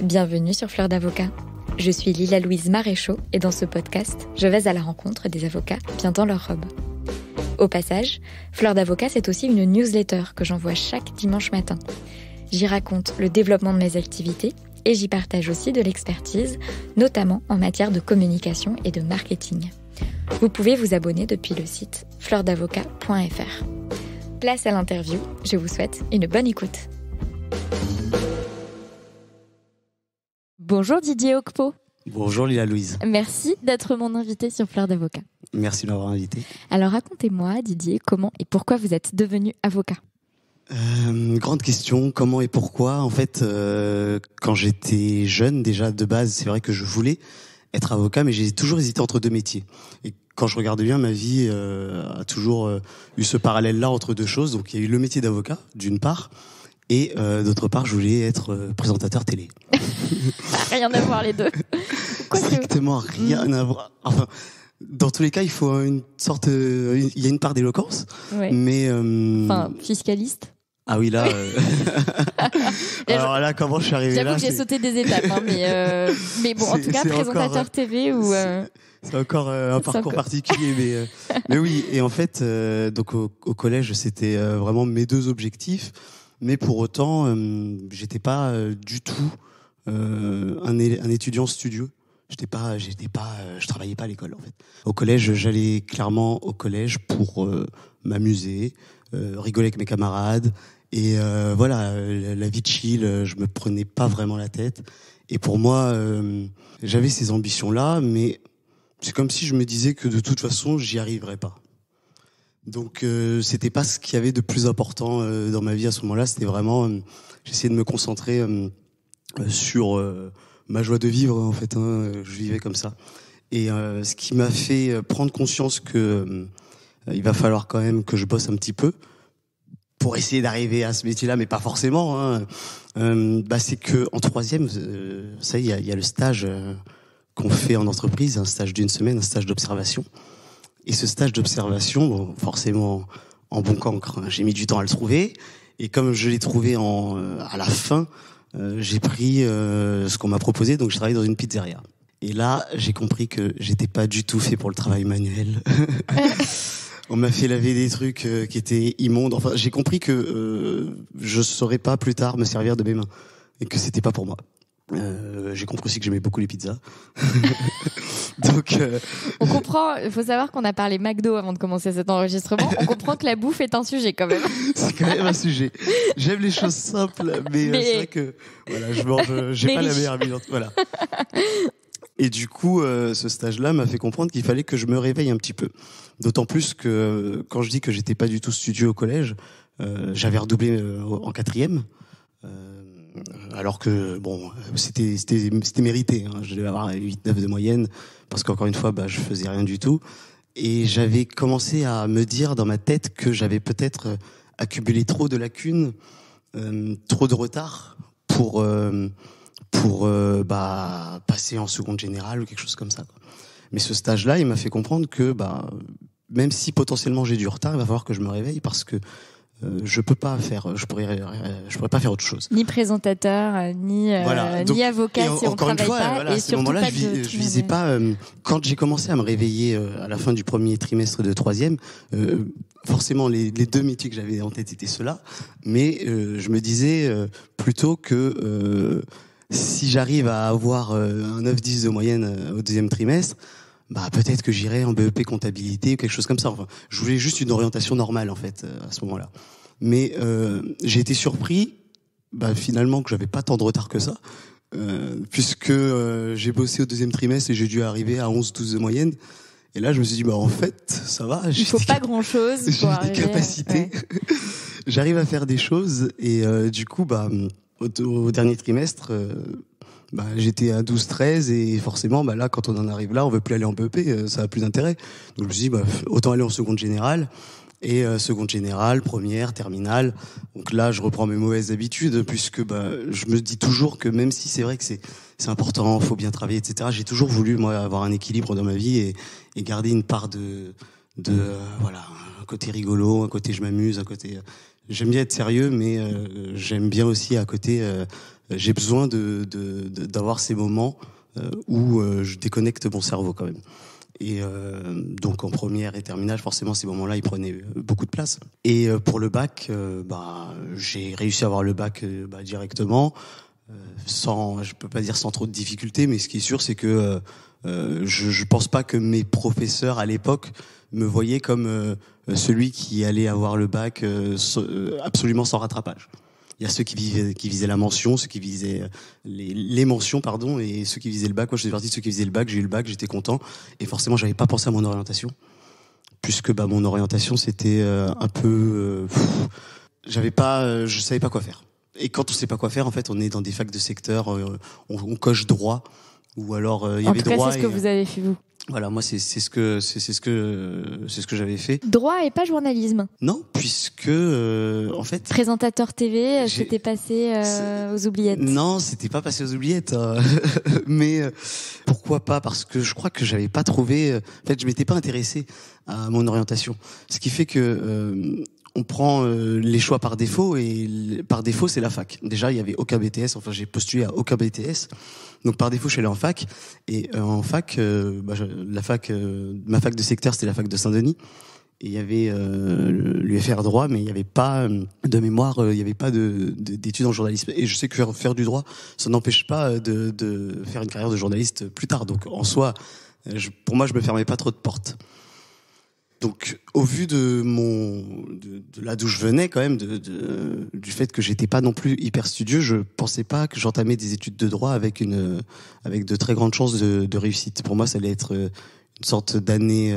Bienvenue sur Fleur d'Avocat. Je suis Lila-Louise Maréchaux et dans ce podcast, je vais à la rencontre des avocats bien dans leur robe. Au passage, Fleur d'Avocat, c'est aussi une newsletter que j'envoie chaque dimanche matin. J'y raconte le développement de mes activités et j'y partage aussi de l'expertise, notamment en matière de communication et de marketing. Vous pouvez vous abonner depuis le site fleurdavocat.fr. Place à l'interview, je vous souhaite une bonne écoute. Bonjour Didier Okpo. Bonjour Lila-Louise. Merci d'être mon invité sur Fleur d'Avocat. Merci de m'avoir invité. Alors racontez-moi Didier, comment et pourquoi vous êtes devenu avocat ? Grande question, comment et pourquoi ? En fait, quand j'étais jeune, déjà de base, c'est vrai que je voulais être avocat, mais j'ai toujours hésité entre deux métiers. Et quand je regarde bien, ma vie a toujours eu ce parallèle-là entre deux choses. Donc il y a eu le métier d'avocat, d'une part, et d'autre part, je voulais être présentateur télé. Rien à voir les deux. Strictement rien à voir. Enfin, dans tous les cas, il faut une sorte, il y a une part d'éloquence, ouais. Mais enfin, fiscaliste. Ah oui, là. Alors là, comment je suis arrivé là ? J'avoue que j'ai sauté des étapes, hein, mais bon, en tout cas, présentateur encore, TV ou. C'est encore un parcours particulier, mais oui. Et en fait, donc au collège, c'était vraiment mes deux objectifs, mais pour autant, j'étais pas du tout un étudiant studieux. Je travaillais pas à l'école en fait. Au collège, j'allais clairement au collège pour m'amuser, rigoler avec mes camarades et voilà, la vie chill, je me prenais pas vraiment la tête. Et pour moi, j'avais ces ambitions-là, mais c'est comme si je me disais que de toute façon, j'y arriverais pas. Donc c'était pas ce qu'il y avait de plus important dans ma vie à ce moment-là. C'était vraiment, j'essayais de me concentrer sur ma joie de vivre en fait, je vivais comme ça. Et ce qui m'a fait prendre conscience que il va falloir quand même que je bosse un petit peu pour essayer d'arriver à ce métier-là, mais pas forcément. C'est que en troisième, ça y est, il y a le stage qu'on fait en entreprise, un stage d'une semaine, un stage d'observation. Et ce stage d'observation, bon, forcément en bon cancre, j'ai mis du temps à le trouver. Et comme je l'ai trouvé à la fin, j'ai pris ce qu'on m'a proposé, donc je travaillais dans une pizzeria. Et là, j'ai compris que j'étais pas du tout fait pour le travail manuel. On m'a fait laver des trucs qui étaient immondes. Enfin, j'ai compris que je saurais pas plus tard me servir de mes mains et que c'était pas pour moi. J'ai compris aussi que j'aimais beaucoup les pizzas. Donc, on comprend. Il faut savoir qu'on a parlé McDo avant de commencer cet enregistrement. On comprend que la bouffe est un sujet quand même. C'est quand même un sujet. J'aime les choses simples, mais c'est vrai que voilà, j'ai pas la meilleure vie. Voilà. Et du coup, ce stage-là m'a fait comprendre qu'il fallait que je me réveille un petit peu. D'autant plus que quand je dis que j'étais pas du tout studieux au collège, j'avais redoublé en quatrième. Alors que bon, c'était mérité, hein. Je devais avoir 8-9 de moyenne parce qu'encore une fois, je faisais rien du tout. Et j'avais commencé à me dire dans ma tête que j'avais peut-être accumulé trop de lacunes, trop de retard pour passer en seconde générale ou quelque chose comme ça, quoi. Mais ce stage-là, il m'a fait comprendre que même si potentiellement j'ai du retard, il va falloir que je me réveille parce que je pourrais pas faire autre chose. Ni présentateur, ni avocat si on travaille pas. Voilà, et à ce moment-là, je visais pas. Quand j'ai commencé à me réveiller à la fin du premier trimestre de troisième, forcément les deux métiers que j'avais en tête étaient ceux-là, mais je me disais plutôt que si j'arrive à avoir un 9-10 de moyenne au deuxième trimestre, peut-être que j'irai en BEP comptabilité ou quelque chose comme ça. Enfin, je voulais juste une orientation normale en fait à ce moment-là. Mais j'ai été surpris finalement que j'avais pas tant de retard que ça, puisque j'ai bossé au deuxième trimestre et j'ai dû arriver à 11-12 de moyenne. Et là, je me suis dit en fait, ça va. Il faut pas grand-chose. J'ai des capacités. Ouais. J'arrive à faire des choses et du coup, au dernier trimestre. J'étais à 12-13 et forcément là quand on en arrive là on veut plus aller en BEP, ça a plus d'intérêt. Donc je me suis dit autant aller en seconde générale et seconde générale, première, terminale. Donc là je reprends mes mauvaises habitudes puisque je me dis toujours que même si c'est vrai que c'est important, faut bien travailler, etc. J'ai toujours voulu moi avoir un équilibre dans ma vie et garder une part de voilà, un côté rigolo, un côté je m'amuse, un côté j'aime bien être sérieux, mais j'aime bien aussi à côté j'ai besoin d'avoir ces moments où je déconnecte mon cerveau quand même. Et donc en première et terminale, forcément ces moments-là ils prenaient beaucoup de place. Et pour le bac, j'ai réussi à avoir le bac directement, je peux pas dire sans trop de difficultés, mais ce qui est sûr c'est que je pense pas que mes professeurs à l'époque me voyaient comme celui qui allait avoir le bac absolument sans rattrapage. Il y a ceux qui visaient la mention, ceux qui visaient les mentions, pardon, et ceux qui visaient le bac. Moi, je faisais partie de ceux qui visaient le bac. J'ai eu le bac, j'étais content. Et forcément, j'avais pas pensé à mon orientation, puisque mon orientation c'était un peu, je savais pas quoi faire. Et quand on sait pas quoi faire, en fait, on est dans des facs de secteur, on coche droit, ou alors il y avait droit. C'est ce que vous avez fait vous. Voilà, moi c'est ce que j'avais fait. Droit et pas journalisme. Non, puisque en fait présentateur TV, c'était passé aux oubliettes. Non, c'était pas passé aux oubliettes. Mais pourquoi pas? Parce que je crois que j'avais pas trouvé. En fait, je m'étais pas intéressé à mon orientation. Ce qui fait que on prend les choix par défaut, et par défaut c'est la fac. Déjà il y avait aucun BTS, enfin j'ai postulé à aucun BTS, donc par défaut je suis allé en fac. Et en fac, ma fac de secteur c'était la fac de Saint-Denis, et il y avait l'UFR droit, mais il y avait pas de mémoire, il y avait pas d'études en journalisme. Et je sais que faire du droit, ça n'empêche pas de faire une carrière de journaliste plus tard. Donc en soi, pour moi je me fermais pas trop de portes. Donc, au vu de là d'où je venais quand même, du fait que j'étais pas non plus hyper studieux, je pensais pas que j'entamais des études de droit avec de très grandes chances de réussite. Pour moi, ça allait être une sorte d'année.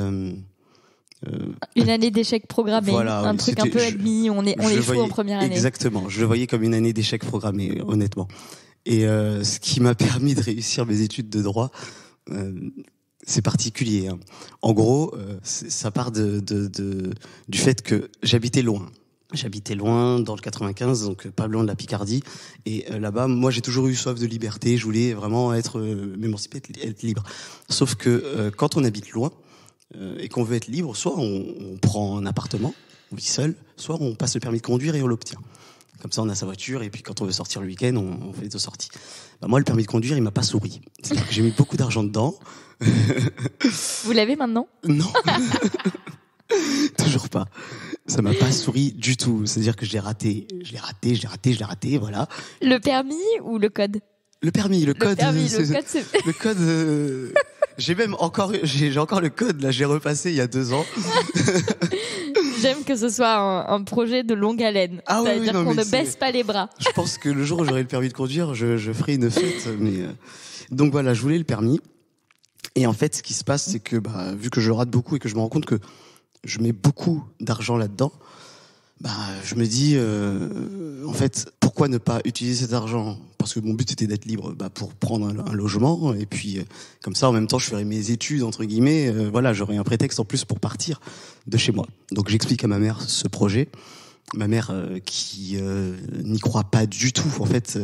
Une année d'échec programmé, voilà, un truc un peu admis, on échoue en première année. Exactement, je le voyais comme une année d'échec programmé, honnêtement. Et ce qui m'a permis de réussir mes études de droit. C'est particulier. Hein. En gros, ça part du fait que j'habitais loin. J'habitais loin dans le 95, donc pas loin de la Picardie. Et là-bas, moi, j'ai toujours eu soif de liberté. Je voulais vraiment m'émanciper, être libre. Sauf que quand on habite loin et qu'on veut être libre, soit on prend un appartement, on vit seul, soit on passe le permis de conduire et on l'obtient. Comme ça, on a sa voiture, et puis quand on veut sortir le week-end, on fait des sorties. Moi, le permis de conduire, il m'a pas souri. C'est-à-dire que j'ai mis beaucoup d'argent dedans. Vous l'avez maintenant? Non. Toujours pas. Ça m'a pas souri du tout. C'est-à-dire que je l'ai raté, voilà. Le permis ou le code? Le permis, le code. Le code, j'ai encore le code, là, j'ai repassé il y a 2 ans. J'aime que ce soit un projet de longue haleine. Ah oui, c'est-à-dire qu'on ne baisse pas les bras. Je pense que le jour où j'aurai le permis de conduire, je ferai une fête. Donc voilà, je voulais le permis. Et en fait, ce qui se passe, c'est que vu que je rate beaucoup et que je me rends compte que je mets beaucoup d'argent là-dedans, je me dis, en fait, pourquoi ne pas utiliser cet argent? Parce que mon but c'était d'être libre, pour prendre un logement, et puis comme ça, en même temps, je ferais mes études entre guillemets. Voilà, j'aurais un prétexte en plus pour partir de chez moi. Donc j'explique à ma mère ce projet. Ma mère qui n'y croit pas du tout. En fait,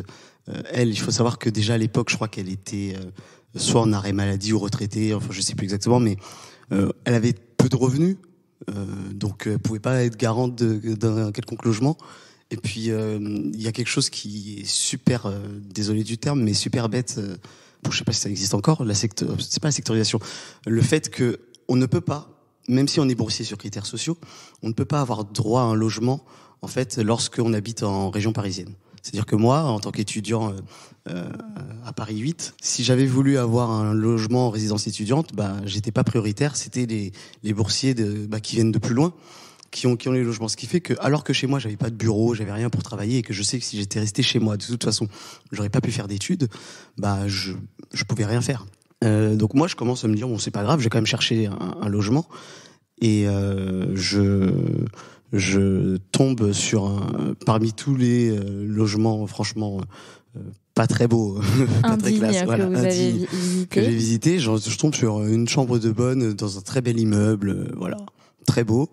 elle, il faut savoir que déjà à l'époque, je crois qu'elle était soit en arrêt maladie ou retraitée. Enfin, je sais plus exactement, mais elle avait peu de revenus. Donc elle pouvait pas être garante d'un quelconque logement. Et puis il y a quelque chose qui est super, désolé du terme, mais super bête. Je sais pas si ça existe encore. C'est pas la sectorisation. Le fait que on ne peut pas, même si on est boursier sur critères sociaux, on ne peut pas avoir droit à un logement en fait lorsqu'on habite en région parisienne. C'est-à-dire que moi, en tant qu'étudiant à Paris 8, si j'avais voulu avoir un logement en résidence étudiante, j'étais pas prioritaire. C'était les boursiers qui viennent de plus loin, qui ont les logements. Ce qui fait que, alors que chez moi, j'avais pas de bureau, j'avais rien pour travailler, et que je sais que si j'étais resté chez moi, de toute façon, j'aurais pas pu faire d'études, je pouvais rien faire. Donc moi, je commence à me dire, bon, c'est pas grave, je vais quand même chercher un logement. Et je tombe sur parmi tous les logements, franchement, pas très beaux, pas très classe, que vous avez visité. Que j'ai visité. Je tombe sur une chambre de bonne dans un très bel immeuble, voilà, très beau.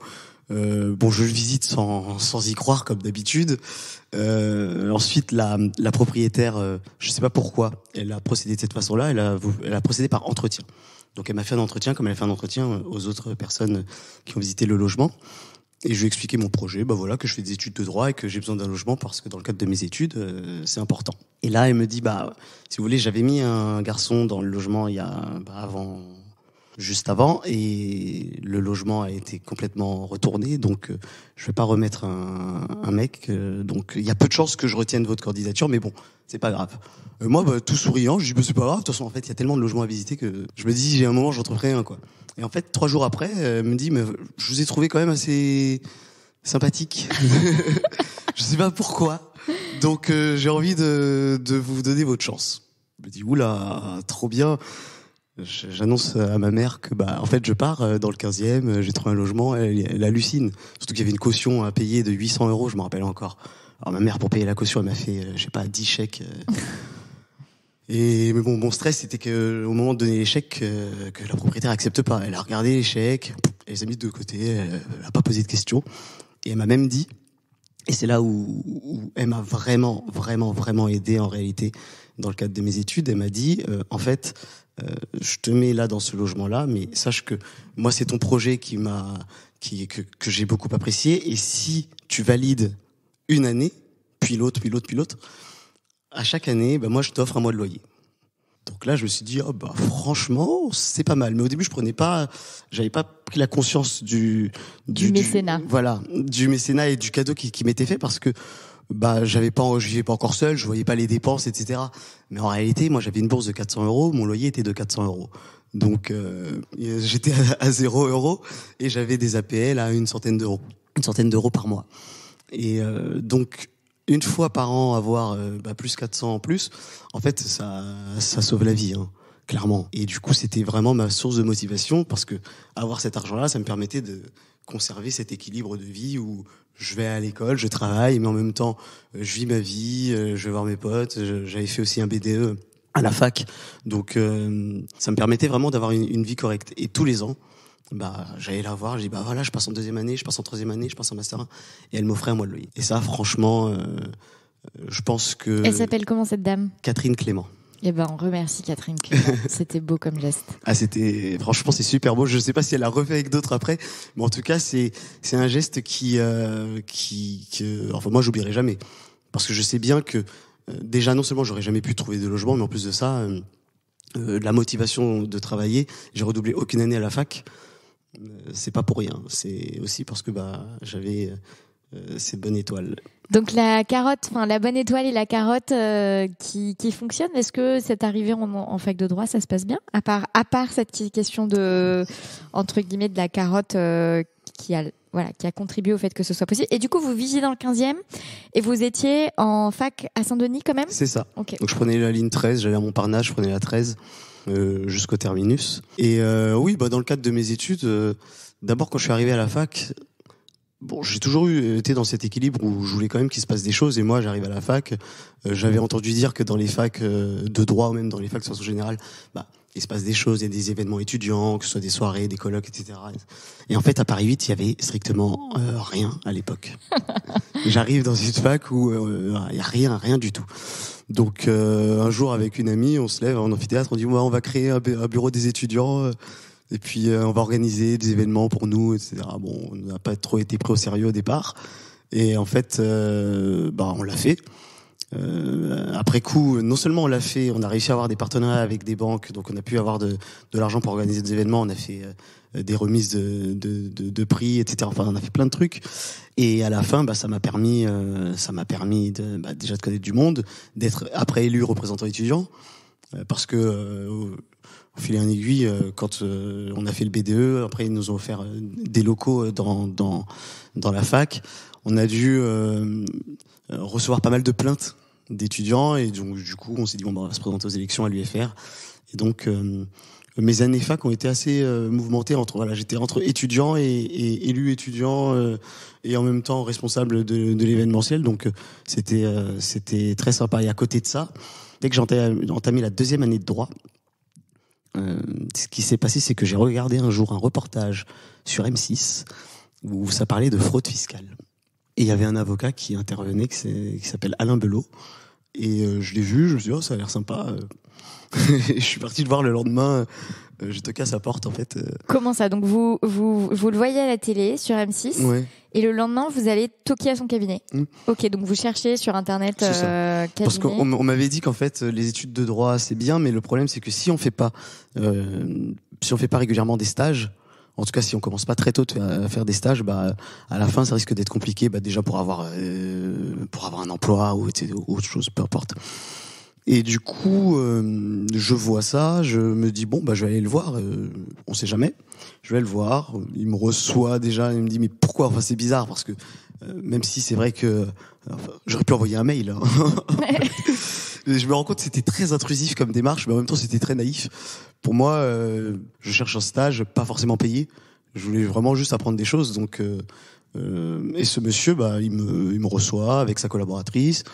Je le visite sans y croire comme d'habitude. Ensuite, la propriétaire, je sais pas pourquoi, elle a procédé de cette façon-là. Elle a procédé par entretien. Donc elle m'a fait un entretien comme elle a fait un entretien aux autres personnes qui ont visité le logement. Et je lui ai expliqué mon projet, que je fais des études de droit et que j'ai besoin d'un logement parce que dans le cadre de mes études, c'est important. Et là, elle me dit, si vous voulez, j'avais mis un garçon dans le logement juste avant, et le logement a été complètement retourné, donc je vais pas remettre un mec. Donc il y a peu de chances que je retienne votre candidature, mais bon, c'est pas grave. Moi, tout souriant, je dis c'est pas grave. De toute façon, en fait, il y a tellement de logements à visiter que je me dis, j'ai un moment, j'en trouverai un, quoi. Et en fait, 3 jours après, elle me dit, mais je vous ai trouvé quand même assez sympathique. Je sais pas pourquoi. Donc j'ai envie de vous donner votre chance. Je me dis, oula, trop bien. J'annonce à ma mère que en fait je pars dans le 15e, j'ai trouvé un logement, elle hallucine. Surtout qu'il y avait une caution à payer de 800 €, je me rappelle encore. Alors ma mère, pour payer la caution, elle m'a fait 10 chèques. Mais bon, mon stress c'était que au moment de donner les chèques, que la propriétaire accepte pas. Elle a regardé les chèques, elle les a mis de côté, elle a pas posé de questions. Et elle m'a même dit, et c'est là où elle m'a vraiment, vraiment, vraiment aidé en réalité dans le cadre de mes études. Elle m'a dit, en fait, je te mets là dans ce logement-là, mais sache que moi c'est ton projet que j'ai beaucoup apprécié. Et si tu valides une année, puis l'autre, à chaque année, moi je t'offre un mois de loyer. Donc là je me suis dit franchement c'est pas mal. Mais au début j'avais pas pris la conscience du mécénat. Voilà, du mécénat et du cadeau qui m'était fait, parce que je vivais pas encore seul, je voyais pas les dépenses, etc. Mais en réalité, moi, j'avais une bourse de 400 €, mon loyer était de 400 €. Donc, j'étais à 0 € et j'avais des APL à une centaine d'euros par mois. Et donc, une fois par an, avoir plus 400 en plus, en fait, ça sauve la vie, hein, clairement. Et du coup, c'était vraiment ma source de motivation, parce que avoir cet argent-là, ça me permettait de conserver cet équilibre de vie où je vais à l'école, je travaille, mais en même temps, je vis ma vie, je vais voir mes potes. J'avais fait aussi un BDE à la fac, donc ça me permettait vraiment d'avoir une vie correcte. Et tous les ans, j'allais la voir, je dis voilà, je passe en 2e année, je passe en 3e année, je passe en master 1, et elle m'offrait un mois de loyer. Et ça, franchement, je pense que... Elle s'appelle comment, cette dame? Catherine Clément. On remercie Catherine Clément. C'était beau comme geste. Franchement, c'est super beau. Je sais pas si elle l'a refait avec d'autres après, mais en tout cas, c'est un geste enfin, moi, j'oublierai jamais. Parce que je sais bien que, déjà, non seulement j'aurais jamais pu trouver de logement, mais en plus de ça, la motivation de travailler, j'ai redoublé aucune année à la fac. C'est pas pour rien. C'est aussi parce que, j'avais cette bonne étoile. Donc la carotte, la bonne étoile et la carotte qui fonctionnent. Est-ce que cette arrivée en fac de droit, ça se passe bien, à part cette question de, entre guillemets, de la carotte qui a contribué au fait que ce soit possible. Et du coup, vous visiez dans le 15e et vous étiez en fac à Saint-Denis quand même? C'est ça. Okay. Donc je prenais la ligne 13, j'allais à Montparnasse, je prenais la 13 jusqu'au terminus. Et oui, dans le cadre de mes études, d'abord quand je suis arrivé à la fac, j'ai toujours été dans cet équilibre où je voulais quand même qu'il se passe des choses. Et moi, j'arrive à la fac, j'avais entendu dire que dans les facs de droit, ou même dans les facs de façon générale, il se passe des choses, il y a des événements étudiants, que ce soit des soirées, des colloques, etc. Et en fait, à Paris 8, il y avait strictement rien à l'époque. J'arrive dans une fac où il y a rien du tout. Donc un jour, avec une amie, on se lève en amphithéâtre, on dit on va créer un bureau des étudiants. Et puis on va organiser des événements pour nous, etc. Bon, on n'a pas trop été pris au sérieux au départ. Et en fait, on l'a fait. Après coup, non seulement on l'a fait, on a réussi à avoir des partenariats avec des banques, donc on a pu avoir de l'argent pour organiser des événements. On a fait des remises de prix, etc. Enfin, on a fait plein de trucs. Et à la fin, ça m'a permis déjà de connaître du monde, d'être après élu représentant étudiant, parce que au fil et en aiguille, quand on a fait le BDE, après ils nous ont offert des locaux dans la fac. On a dû recevoir pas mal de plaintes d'étudiants, et donc du coup on s'est dit on va se présenter aux élections à l'UFR. Et donc mes années fac ont été assez mouvementées j'étais entre étudiant et élu étudiant et en même temps responsable de l'événementiel. Donc c'était très sympa. Et à côté de ça, dès que j'ai entamé la 2e année de droit, ce qui s'est passé, c'est que j'ai regardé un jour un reportage sur M6 où ça parlait de fraude fiscale. Et il y avait un avocat qui intervenait, qui s'appelle Alain Belot. Et je l'ai vu, je me suis dit, ça a l'air sympa. Je suis parti le voir le lendemain. Je toquais à sa porte, en fait. Comment ça? Donc, vous le voyez à la télé, sur M6, ouais. Et le lendemain, vous allez toquer à son cabinet. Ok, donc vous cherchez sur Internet cabinet. Parce qu'on m'avait dit qu'en fait, les études de droit, c'est bien, mais le problème, c'est que si on fait pas régulièrement des stages, en tout cas, si on commence pas très tôt à faire des stages, à la fin, ça risque d'être compliqué, déjà pour avoir un emploi ou autre chose, peu importe. Et du coup, je vois ça, je me dis je vais aller le voir. On sait jamais. Je vais le voir. Il me reçoit déjà. Il me dit mais pourquoi? Enfin, c'est bizarre parce que même si c'est vrai que j'aurais pu envoyer un mail. Hein. Je me rends compte que c'était très intrusif comme démarche, mais en même temps c'était très naïf. Pour moi, je cherche un stage, pas forcément payé. Je voulais vraiment juste apprendre des choses. Donc, et ce monsieur, il me reçoit avec sa collaboratrice.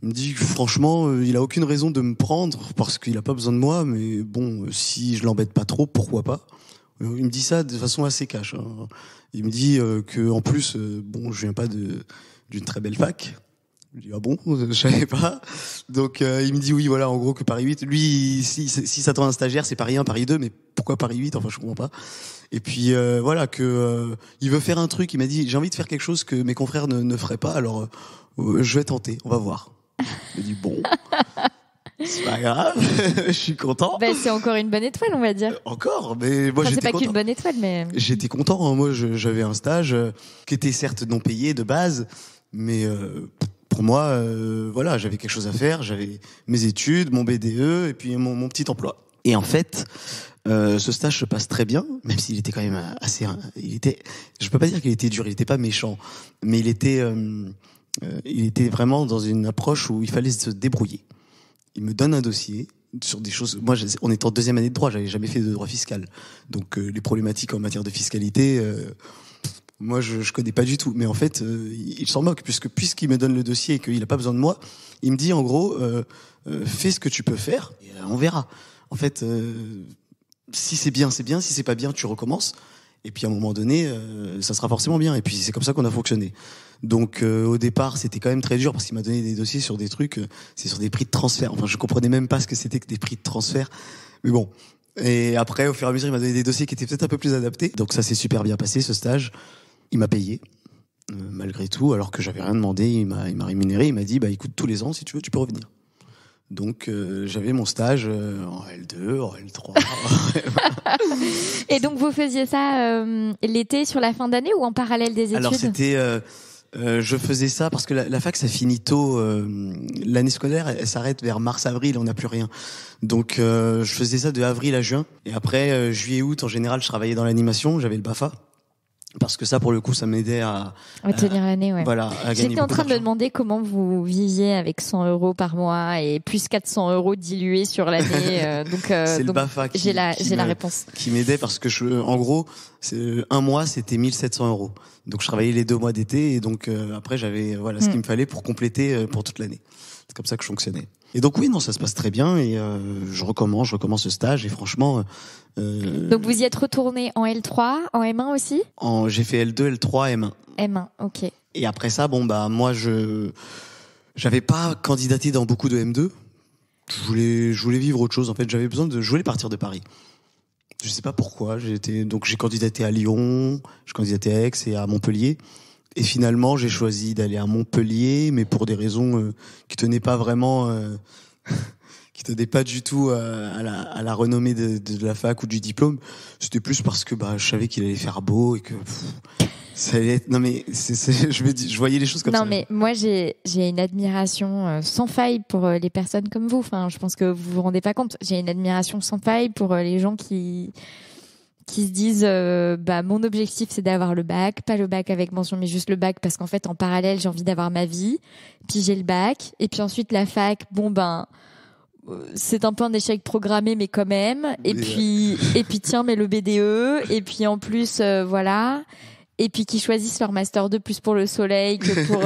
Il me dit franchement, il a aucune raison de me prendre parce qu'il a pas besoin de moi, mais bon, si je l'embête pas trop, pourquoi pas. Il me dit ça de façon assez cash. Hein. Il me dit que en plus, je viens pas d'une très belle fac. Je lui dis ah bon, je savais pas. Donc il me dit oui, voilà, en gros que Paris 8. Lui, si s'attend à un stagiaire, c'est Paris 1, Paris 2, mais pourquoi Paris 8? Enfin, je comprends pas. Et puis voilà que il veut faire un truc. Il m'a dit j'ai envie de faire quelque chose que mes confrères ne feraient pas. Alors je vais tenter, on va voir. Je me dis bon, c'est pas grave, je suis content. C'est encore une bonne étoile, on va dire. Encore, mais moi j'étais c'est pas content. qu'une bonne étoile, mais j'étais content. Hein. Moi, j'avais un stage qui était certes non payé de base, mais pour moi, voilà, j'avais quelque chose à faire. J'avais mes études, mon BDE et puis mon petit emploi. Et en fait, ce stage se passe très bien, même s'il était quand même assez. Je peux pas dire qu'il était dur, il était pas méchant, mais il était vraiment dans une approche où il fallait se débrouiller. Il me donne un dossier sur des choses. Moi, on est en deuxième année de droit, j'avais jamais fait de droit fiscal, donc les problématiques en matière de fiscalité, moi je connais pas du tout. Mais en fait, il s'en moque puisqu'il me donne le dossier et qu'il a pas besoin de moi. Il me dit en gros, fais ce que tu peux faire, et on verra. En fait, si c'est bien, c'est bien. Si c'est pas bien, tu recommences. Et puis à un moment donné, ça sera forcément bien. Et puis c'est comme ça qu'on a fonctionné. Donc au départ, c'était quand même très dur parce qu'il m'a donné des dossiers sur des trucs, c'est sur des prix de transfert. Enfin, je comprenais même pas ce que c'était que des prix de transfert. Mais bon. Et après, au fur et à mesure, il m'a donné des dossiers qui étaient peut-être un peu plus adaptés. Donc ça s'est super bien passé, ce stage. Il m'a payé, malgré tout, alors que j'avais rien demandé. Il m'a rémunéré. Il m'a dit, écoute, tous les ans, si tu veux, tu peux revenir. Donc j'avais mon stage en L2, en L3. Et donc vous faisiez ça l'été sur la fin d'année ou en parallèle des études? Alors c'était, je faisais ça parce que la fac ça finit tôt. L'année scolaire elle s'arrête vers mars-avril, on n'a plus rien. Donc je faisais ça de avril à juin. Et après juillet-août en général je travaillais dans l'animation, j'avais le BAFA. Parce que ça, pour le coup, ça m'aidait à tenir l'année, ouais. Voilà, à gagner. J'étais en train de me demander comment vous viviez avec 100 € par mois et plus 400 € dilués sur l'année. C'est le BAFA j'ai la réponse. Qui m'aidait parce que en gros, un mois, c'était 1700 €. Donc, je travaillais les 2 mois d'été et donc, après, j'avais, ce qu'il me fallait pour compléter pour toute l'année. C'est comme ça que je fonctionnais. Et donc oui, non, ça se passe très bien et je recommence ce stage et franchement. Donc vous y êtes retourné en L3, en M1 aussi? J'ai fait L2, L3, M1. M1, ok. Et après ça, moi j'avais pas candidaté dans beaucoup de M2. Je voulais vivre autre chose. En fait, je voulais partir de Paris. Je sais pas pourquoi. J'ai candidaté à Lyon, j'ai candidaté à Aix et à Montpellier. Et finalement, j'ai choisi d'aller à Montpellier, mais pour des raisons qui tenaient pas vraiment, qui tenaient pas du tout à la renommée de la fac ou du diplôme. C'était plus parce que je savais qu'il allait faire beau et que ça allait être. Non mais je voyais les choses comme ça. Non mais moi j'ai une admiration sans faille pour les personnes comme vous. Enfin, je pense que vous vous rendez pas compte. J'ai une admiration sans faille pour les gens qui se disent mon objectif c'est d'avoir le bac, pas le bac avec mention mais juste le bac parce qu'en fait en parallèle j'ai envie d'avoir ma vie, puis j'ai le bac et puis ensuite la fac c'est un peu un échec programmé mais quand même et puis tiens mais le BDE et puis en plus voilà et puis qui choisissent leur master 2 plus pour le soleil que pour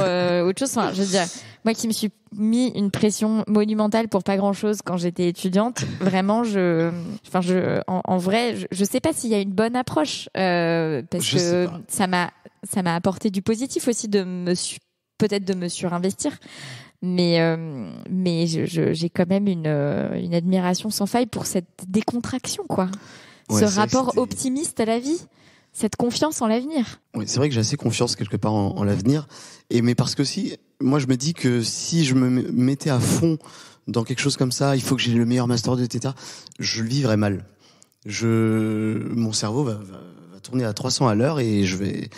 autre chose. Enfin, je veux dire, moi qui me suis mis une pression monumentale pour pas grand chose quand j'étais étudiante, vraiment, en vrai, je sais pas s'il y a une bonne approche, parce que ça m'a apporté du positif aussi peut-être de me surinvestir. mais j'ai quand même une admiration sans faille pour cette décontraction, quoi. Ce rapport optimiste à la vie, cette confiance en l'avenir. Oui, c'est vrai que j'ai assez confiance quelque part en l'avenir, mais parce que moi je me dis que si je me mettais à fond dans quelque chose comme ça, il faut que j'ai le meilleur master 2, etc., je le vivrais mal. Mon cerveau va tourner à 300 à l'heure et je vais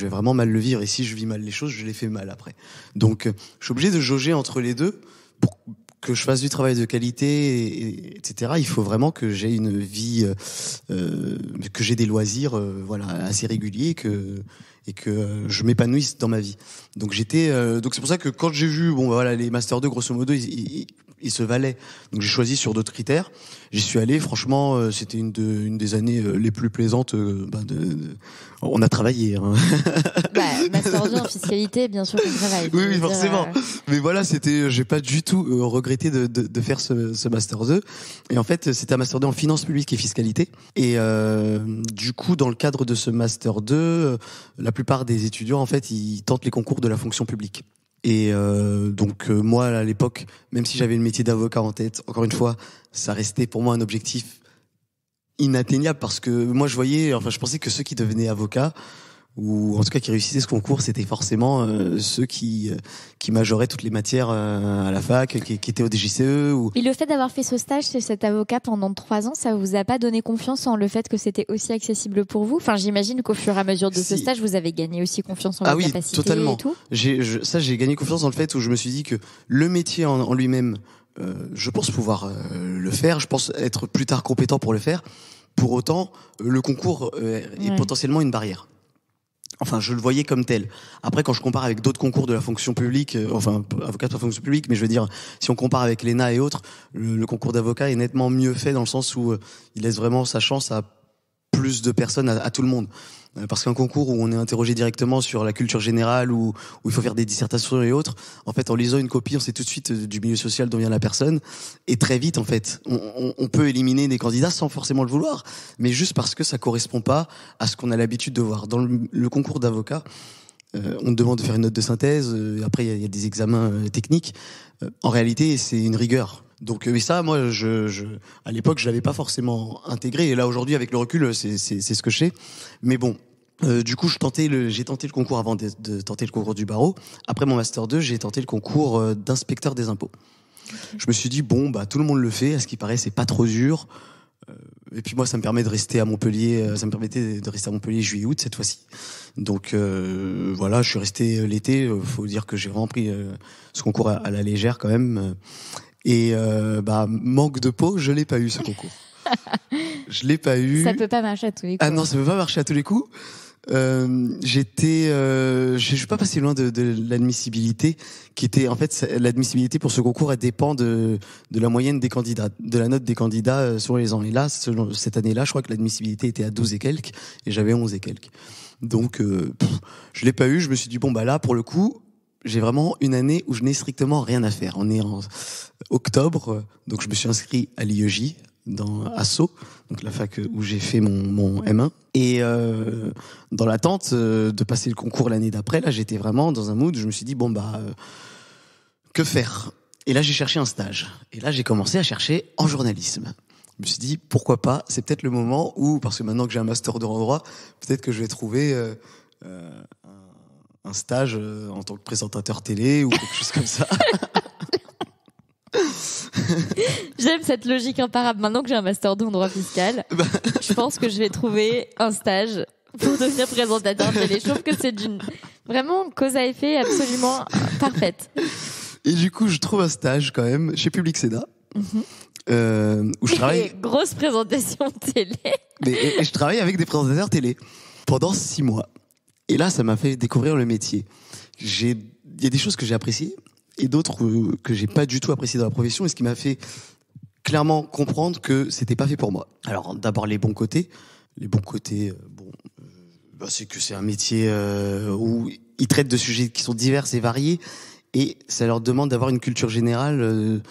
vraiment mal le vivre. Et si je vis mal les choses, je les fais mal après. Donc, je suis obligé de jauger entre les deux pour que je fasse du travail de qualité, etc. Il faut vraiment que j'ai une vie, que j'ai des loisirs, assez réguliers, et que je m'épanouisse dans ma vie. Donc donc c'est pour ça que quand j'ai vu, les Master 2, grosso modo, ils se valaient. Donc j'ai choisi sur d'autres critères. J'y suis allé, franchement, c'était une des années les plus plaisantes. On a travaillé. Hein. Master 2 en fiscalité, bien sûr qu'on travaille. Oui, forcément. Mais voilà, j'ai pas du tout regretté de faire ce Master 2. Et en fait, c'était un Master 2 en finances publiques et fiscalité. Et du coup, dans le cadre de ce Master 2, la plupart des étudiants, en fait, ils tentent les concours de la fonction publique. Et donc moi à l'époque, même si j'avais le métier d'avocat en tête, encore une fois, ça restait pour moi un objectif inatteignable parce que moi je pensais que ceux qui devenaient avocats ou en tout cas qui réussissaient ce concours, c'était forcément ceux qui majoraient toutes les matières à la fac, qui étaient au DGCE. Et le fait d'avoir fait ce stage chez cet avocat pendant 3 ans, ça vous a pas donné confiance en le fait que c'était aussi accessible pour vous? Enfin, j'imagine qu'au fur et à mesure de ce stage, vous avez gagné aussi confiance en vos capacités. Totalement. Et tout. J'ai gagné confiance dans le fait où je me suis dit que le métier en lui-même, je pense pouvoir le faire, je pense être plus tard compétent pour le faire. Pour autant, le concours est potentiellement une barrière. Enfin, je le voyais comme tel. Après, quand je compare avec d'autres concours de la fonction publique, avocat de la fonction publique, mais je veux dire, si on compare avec l'ENA et autres, le concours d'avocat est nettement mieux fait dans le sens où il laisse vraiment sa chance à plus de personnes, à tout le monde. Parce qu'un concours où on est interrogé directement sur la culture générale, où il faut faire des dissertations et autres, en fait, en lisant une copie, on sait tout de suite du milieu social dont vient la personne. Et très vite, en fait, on peut éliminer des candidats sans forcément le vouloir, mais juste parce que ça correspond pas à ce qu'on a l'habitude de voir. Dans le concours d'avocat, on demande de faire une note de synthèse, après il y a des examens techniques. En réalité, c'est une rigueur. Donc ça, moi, à l'époque, je l'avais pas forcément intégré. Et là, aujourd'hui, avec le recul, c'est ce que je sais. Mais bon, du coup, j'ai tenté le concours avant de tenter le concours du barreau. Après mon master 2, j'ai tenté le concours d'inspecteur des impôts. Okay. Je me suis dit tout le monde le fait. À ce qui paraît, c'est pas trop dur. Et puis moi, ça me permet de rester à Montpellier. Ça me permettait de rester à Montpellier juillet-août cette fois-ci. Donc je suis resté l'été. Faut dire que j'ai vraiment pris ce concours à la légère quand même. Et manque de peau, je l'ai pas eu ce concours. Je l'ai pas eu. Ça peut pas marcher à tous les coups. Ah non, ça peut pas marcher à tous les coups. Je suis pas passé loin de l'admissibilité, qui était en fait l'admissibilité pour ce concours, elle dépend de la moyenne des candidats, de la note des candidats sur les ans. Et là, cette année-là, je crois que l'admissibilité était à 12 et quelques, et j'avais 11 et quelques. Donc je l'ai pas eu. Je me suis dit là pour le coup, j'ai vraiment une année où je n'ai strictement rien à faire. On est en octobre, donc je me suis inscrit à l'IEJ, à Sceaux, donc la fac où j'ai fait mon M1. Et dans l'attente de passer le concours l'année d'après, là j'étais vraiment dans un mood où je me suis dit que faire? Et là j'ai cherché un stage. Et là j'ai commencé à chercher en journalisme. Je me suis dit pourquoi pas, c'est peut-être le moment où, parce que maintenant que j'ai un master de droit, peut-être que je vais trouver un stage en tant que présentateur télé ou quelque chose comme ça. J'aime cette logique imparable. Maintenant que j'ai un master 2 en droit fiscal, je pense que je vais trouver un stage pour devenir présentateur télé. Je trouve que c'est vraiment cause à effet absolument parfaite. Et du coup, je trouve un stage quand même chez Public Sénat. Où je travaille. Grosse présentation télé. Et je travaille avec des présentateurs télé pendant 6 mois. Et là, ça m'a fait découvrir le métier. Il y a des choses que j'ai appréciées et d'autres que j'ai pas du tout appréciées dans la profession, et ce qui m'a fait clairement comprendre que c'était pas fait pour moi. Alors, d'abord les bons côtés. Les bons côtés, c'est que c'est un métier où ils traitent de sujets qui sont divers et variés, et ça leur demande d'avoir une culture générale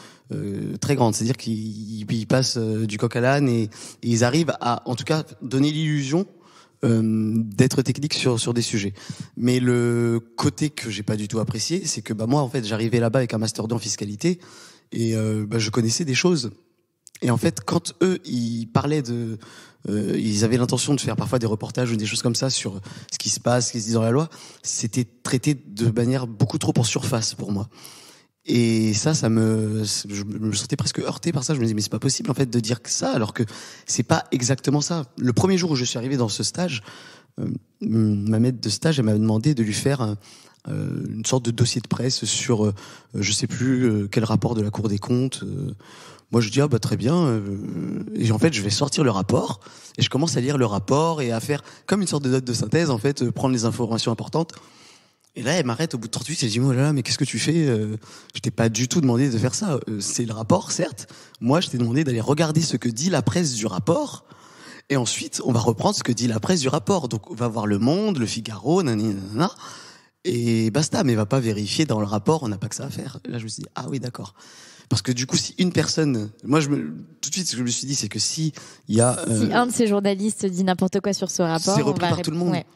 très grande. C'est-à-dire qu'ils passent du coq à l'âne, et ils arrivent à, en tout cas, donner l'illusion d'être technique sur des sujets. Mais le côté que j'ai pas du tout apprécié, c'est que moi en fait j'arrivais là-bas avec un master 2 en fiscalité et je connaissais des choses. Et en fait, quand eux, ils parlaient ils avaient l'intention de faire parfois des reportages ou des choses comme ça sur ce qui se passe, ce qui se dit dans la loi, c'était traité de manière beaucoup trop en surface pour moi. Et ça je me sentais presque heurté par ça. Je me disais, mais c'est pas possible, en fait, de dire que ça, alors que c'est pas exactement ça. Le premier jour où je suis arrivé dans ce stage, ma maître de stage, elle m'a demandé de lui faire une sorte de dossier de presse sur, je sais plus quel rapport de la Cour des comptes. Moi, je dis très bien. Et en fait, je vais sortir le rapport et je commence à lire le rapport et à faire comme une sorte de note de synthèse, en fait, prendre les informations importantes. Et là, elle m'arrête au bout de 38, elle dit, oh là là, mais qu'est-ce que tu fais? Je t'ai pas du tout demandé de faire ça. C'est le rapport, certes. Moi, je t'ai demandé d'aller regarder ce que dit la presse du rapport. Et ensuite, on va reprendre ce que dit la presse du rapport. Donc, on va voir Le Monde, Le Figaro, nanana. Et basta, mais va pas vérifier dans le rapport, on n'a pas que ça à faire. Là, je me suis dit, ah oui, d'accord. Parce que du coup, si une personne, tout de suite, ce que je me suis dit, c'est que si un de ces journalistes dit n'importe quoi sur ce rapport, c'est repris par tout le monde. Ouais.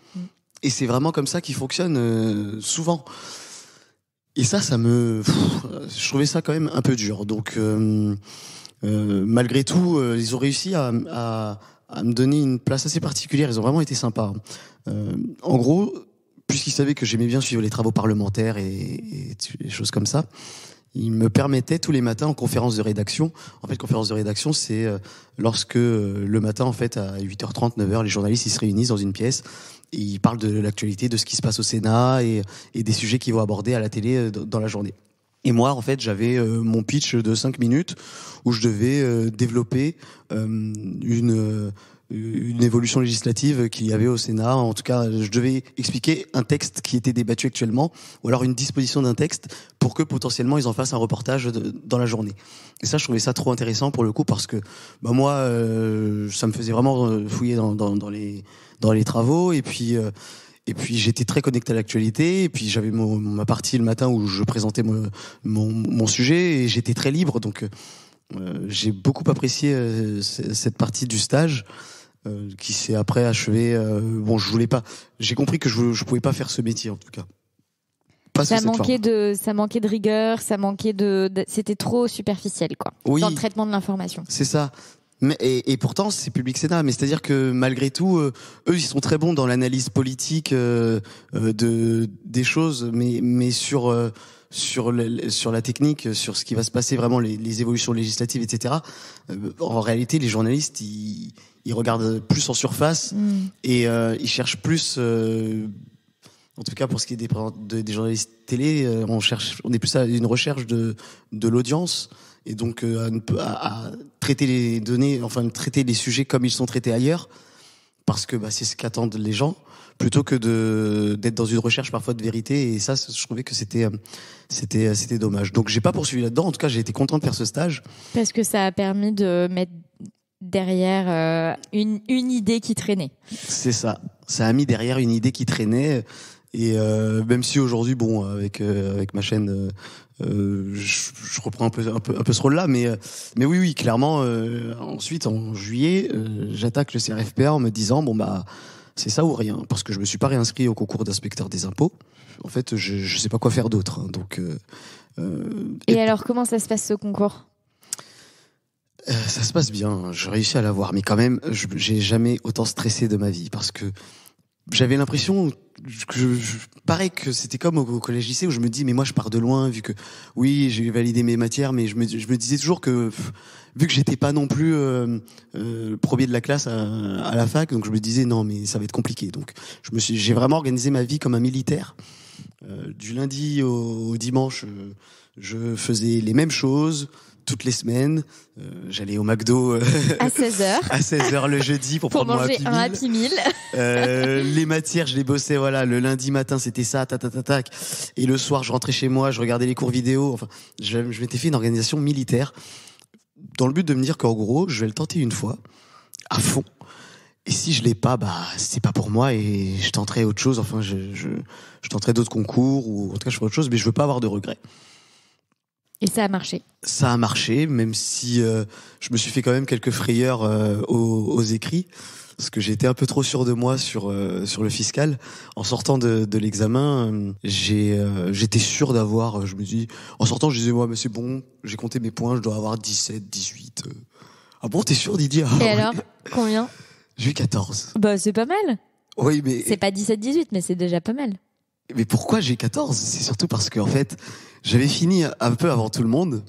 Et c'est vraiment comme ça qu'il fonctionne souvent. Et ça je trouvais ça quand même un peu dur. Donc, malgré tout, ils ont réussi à me donner une place assez particulière. Ils ont vraiment été sympas. En gros, puisqu'ils savaient que j'aimais bien suivre les travaux parlementaires et des choses comme ça, il me permettait tous les matins en conférence de rédaction. En fait, conférence de rédaction, c'est lorsque le matin, en fait, à 8h30, 9h, les journalistes ils se réunissent dans une pièce et ils parlent de l'actualité, de ce qui se passe au Sénat et des sujets qu'ils vont aborder à la télé dans la journée. Et moi, en fait, j'avais mon pitch de 5 minutes où je devais développer une évolution législative qu'il y avait au Sénat. En tout cas, je devais expliquer un texte qui était débattu actuellement, ou alors une disposition d'un texte pour que potentiellement ils en fassent un reportage dans la journée. Et ça, je trouvais ça trop intéressant pour le coup parce que moi, ça me faisait vraiment fouiller dans les travaux et puis j'étais très connecté à l'actualité et puis j'avais ma partie le matin où je présentais mon sujet et j'étais très libre. Donc j'ai beaucoup apprécié cette partie du stage. Qui s'est après achevé. Je voulais pas. J'ai compris que je pouvais pas faire ce métier en tout cas. Ça manquait de rigueur, c'était trop superficiel quoi. Oui, dans le traitement de l'information. C'est ça. Mais et pourtant c'est Public Sénat. Mais c'est-à-dire que malgré tout, eux ils sont très bons dans l'analyse politique des choses, mais sur la technique, sur ce qui va se passer vraiment, les évolutions législatives, etc. En réalité, les journalistes, ils regardent plus en surface et ils cherchent plus. En tout cas, pour ce qui est des journalistes télé, on est plus à une recherche de l'audience et donc à traiter les données, enfin traiter les sujets comme ils sont traités ailleurs, parce que c'est ce qu'attendent les gens, plutôt que d'être dans une recherche parfois de vérité. Et ça, je trouvais que c'était dommage. Donc j'ai pas poursuivi là-dedans. En tout cas, j'ai été content de faire ce stage parce que ça a permis de mettre derrière une idée qui traînait. C'est ça. Ça a mis derrière une idée qui traînait. Et même si aujourd'hui, avec ma chaîne, je reprends un peu ce rôle-là, mais oui, clairement. Ensuite, en juillet, j'attaque le CRFPA en me disant c'est ça ou rien, parce que je me suis pas réinscrit au concours d'inspecteur des impôts. En fait, je sais pas quoi faire d'autre. Hein, donc. Et alors, comment ça se passe ce concours ? Ça se passe bien. Je réussis à l'avoir, mais quand même, j'ai jamais autant stressé de ma vie parce que j'avais l'impression pareil que c'était comme au collège lycée où je me dis mais moi je pars de loin vu que oui j'ai validé mes matières mais je me disais toujours que vu que j'étais pas non plus premier de la classe à la fac, donc je me disais non mais ça va être compliqué. Donc j'ai vraiment organisé ma vie comme un militaire. Du lundi au dimanche, je faisais les mêmes choses toutes les semaines. J'allais au McDo à 16h. À 16h le jeudi pour prendre manger mon Happy Meal. Les matières, je les bossais, le lundi matin, c'était ça, tac. Et le soir, je rentrais chez moi, je regardais les cours vidéo. Enfin, je m'étais fait une organisation militaire dans le but de me dire qu'en gros, je vais le tenter une fois, à fond. Et si je l'ai pas, c'est pas pour moi et je tenterai autre chose. Enfin, je tenterai d'autres concours ou en tout cas, je ferai autre chose, mais je veux pas avoir de regrets. Et ça a marché. Ça a marché, même si je me suis fait quand même quelques frayeurs aux écrits. parce que j'ai été un peu trop sûr de moi sur le fiscal. En sortant de l'examen, j'étais sûr d'avoir, je me dis, en sortant, je disais, ouais, mais c'est bon, j'ai compté mes points, je dois avoir 17, 18. Ah bon, t'es sûr, Didier? Et alors, combien? J'ai eu 14. Bah, c'est pas mal. Oui, mais... C'est pas 17, 18, mais c'est déjà pas mal. Mais pourquoi j'ai 14? C'est surtout parce que, en fait, j'avais fini un peu avant tout le monde.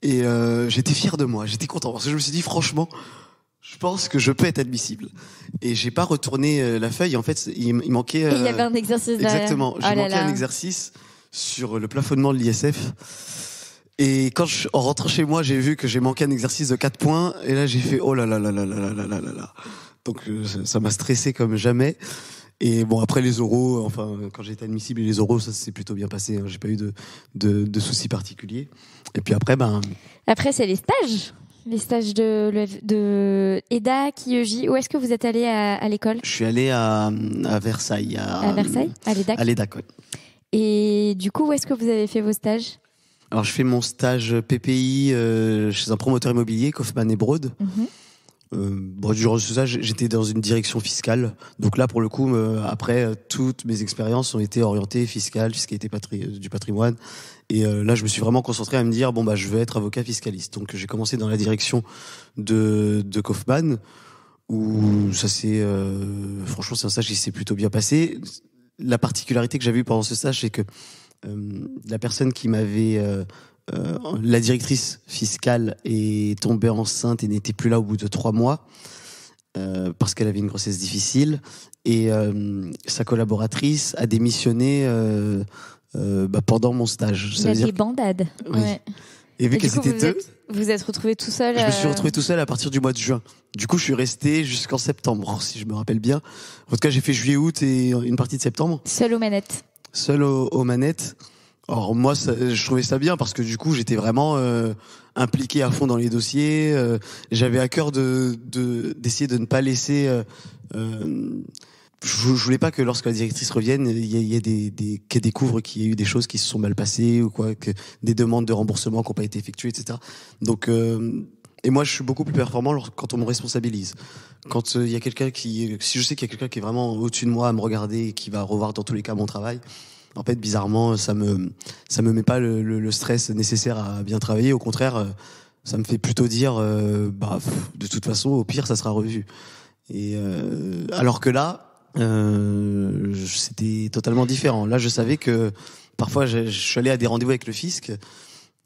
Et j'étais fier de moi, j'étais content. Parce que je me suis dit, franchement, je pense que je peux être admissible. Et j'ai pas retourné la feuille. En fait, il manquait... Et il y avait un exercice derrière. Exactement. J'ai manqué un exercice sur le plafonnement de l'ISF. Et quand en rentrant chez moi, j'ai vu que j'ai manqué un exercice de 4 points. Et là, j'ai fait, oh là là là là là là là là là. Donc, ça m'a stressé comme jamais. Et bon, après les oraux, enfin, quand j'étais admissible et les oraux, ça s'est plutôt bien passé. Hein. J'ai pas eu de soucis particuliers. Et puis après, Après, c'est les stages. Les stages de EDAC, IEJ. Où est-ce que vous êtes allé à l'école? Je suis allé à Versailles. À Versailles? À l'EDAC? À l'EDAC, oui. Et du coup, où est-ce que vous avez fait vos stages? Alors, je fais mon stage PPI chez un promoteur immobilier, Kaufmann et Broad. Durant ce stage, j'étais dans une direction fiscale. Donc là, pour le coup, après, toutes mes expériences ont été orientées fiscalité du patrimoine. Et là, je me suis vraiment concentré à me dire, je veux être avocat fiscaliste. Donc j'ai commencé dans la direction de Kaufmann, où ça s'est... franchement, c'est un stage qui s'est plutôt bien passé. La particularité que j'avais eue pendant ce stage, c'est que la personne qui m'avait... la directrice fiscale est tombée enceinte et n'était plus là au bout de 3 mois parce qu'elle avait une grossesse difficile, et sa collaboratrice a démissionné pendant mon stage. Ça veut dire des bandades. Oui. Ouais. Et vu que c'était deux, vous êtes retrouvé tout seul. Je me suis retrouvé tout seul à partir du mois de juin. Du coup, je suis resté jusqu'en septembre, si je me rappelle bien. En tout cas, j'ai fait juillet-août et une partie de septembre. Seul aux manettes. Seul aux manettes. Alors moi, je trouvais ça bien parce que du coup, j'étais vraiment impliqué à fond dans les dossiers. J'avais à cœur d'essayer de ne pas laisser. Je voulais pas que lorsque la directrice revienne, il y ait qu'elle découvre qu'il y a eu des choses qui se sont mal passées ou quoi, que des demandes de remboursement qui n'ont pas été effectuées, etc. Donc et moi, je suis beaucoup plus performant quand on me responsabilise. Quand il y a quelqu'un si je sais qu'il y a quelqu'un qui est vraiment au-dessus de moi à me regarder et qui va revoir dans tous les cas mon travail. En fait, bizarrement, ça me met pas le stress nécessaire à bien travailler. Au contraire, ça me fait plutôt dire, de toute façon, au pire, ça sera revu. Et alors que là, c'était totalement différent. Là, je savais que parfois, je suis allé à des rendez-vous avec le fisc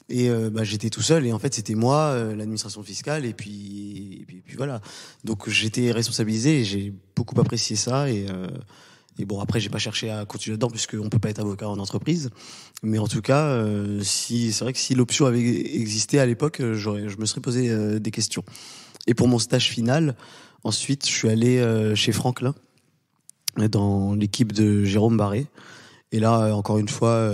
et j'étais tout seul. Et en fait, c'était moi, l'administration fiscale, et puis voilà. Donc, j'étais responsabilisé et j'ai beaucoup apprécié ça. Et bon, après, j'ai pas cherché à continuer là-dedans puisqu'on peut pas être avocat en entreprise. Mais en tout cas, c'est vrai que si l'option avait existé à l'époque, je me serais posé des questions. Et pour mon stage final, ensuite, je suis allé chez Franklin, dans l'équipe de Jérôme Barré. Et là, encore une fois,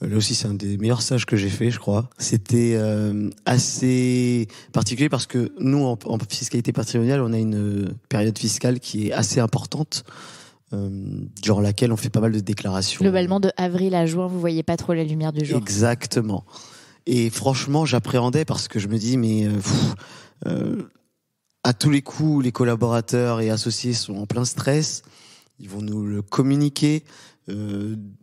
là aussi, c'est un des meilleurs stages que j'ai fait, je crois. C'était assez particulier parce que nous, en fiscalité patrimoniale, on a une période fiscale qui est assez importante. Durant laquelle on fait pas mal de déclarations. Globalement, de avril à juin, vous voyez pas trop la lumière du jour. Exactement. Et franchement, j'appréhendais parce que je me dis, mais à tous les coups, les collaborateurs et associés sont en plein stress. Ils vont nous le communiquer.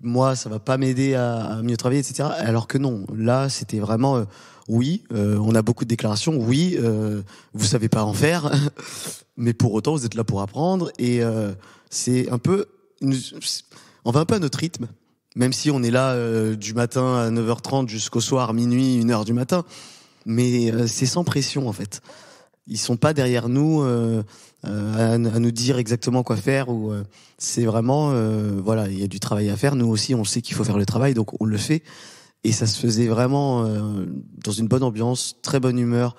Moi, ça va pas m'aider à mieux travailler, etc. Alors que non, là, c'était vraiment... oui, on a beaucoup de déclarations. Oui, vous savez pas en faire. Mais pour autant, vous êtes là pour apprendre. Et c'est un peu... on va un peu à notre rythme. Même si on est là du matin à 9h30 jusqu'au soir, minuit, 1h du matin. Mais c'est sans pression, en fait. Ils sont pas derrière nous à nous dire exactement quoi faire. Ou c'est vraiment... voilà, il y a du travail à faire. Nous aussi, on sait qu'il faut faire le travail, donc on le fait. Et ça se faisait vraiment dans une bonne ambiance, très bonne humeur,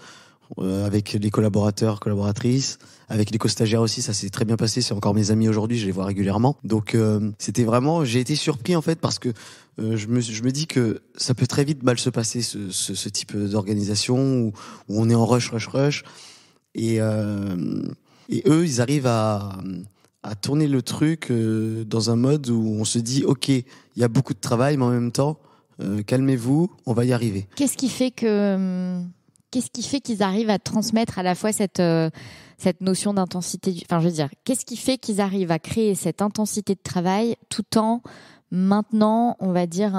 avec les collaborateurs, collaboratrices, avec les co-stagiaires aussi, ça s'est très bien passé. C'est encore mes amis aujourd'hui, je les vois régulièrement. Donc c'était vraiment, j'ai été surpris en fait parce que je me dis que ça peut très vite mal se passer ce type d'organisation où on est en rush. Et eux, ils arrivent à tourner le truc dans un mode où on se dit ok, il y a beaucoup de travail, mais en même temps calmez-vous, on va y arriver. Qu'est-ce qui fait qu'est-ce qui fait qu'ils arrivent à transmettre à la fois cette notion d'intensité enfin, je veux dire, qu'est-ce qui fait qu'ils arrivent à créer cette intensité de travail tout en maintenant, on va dire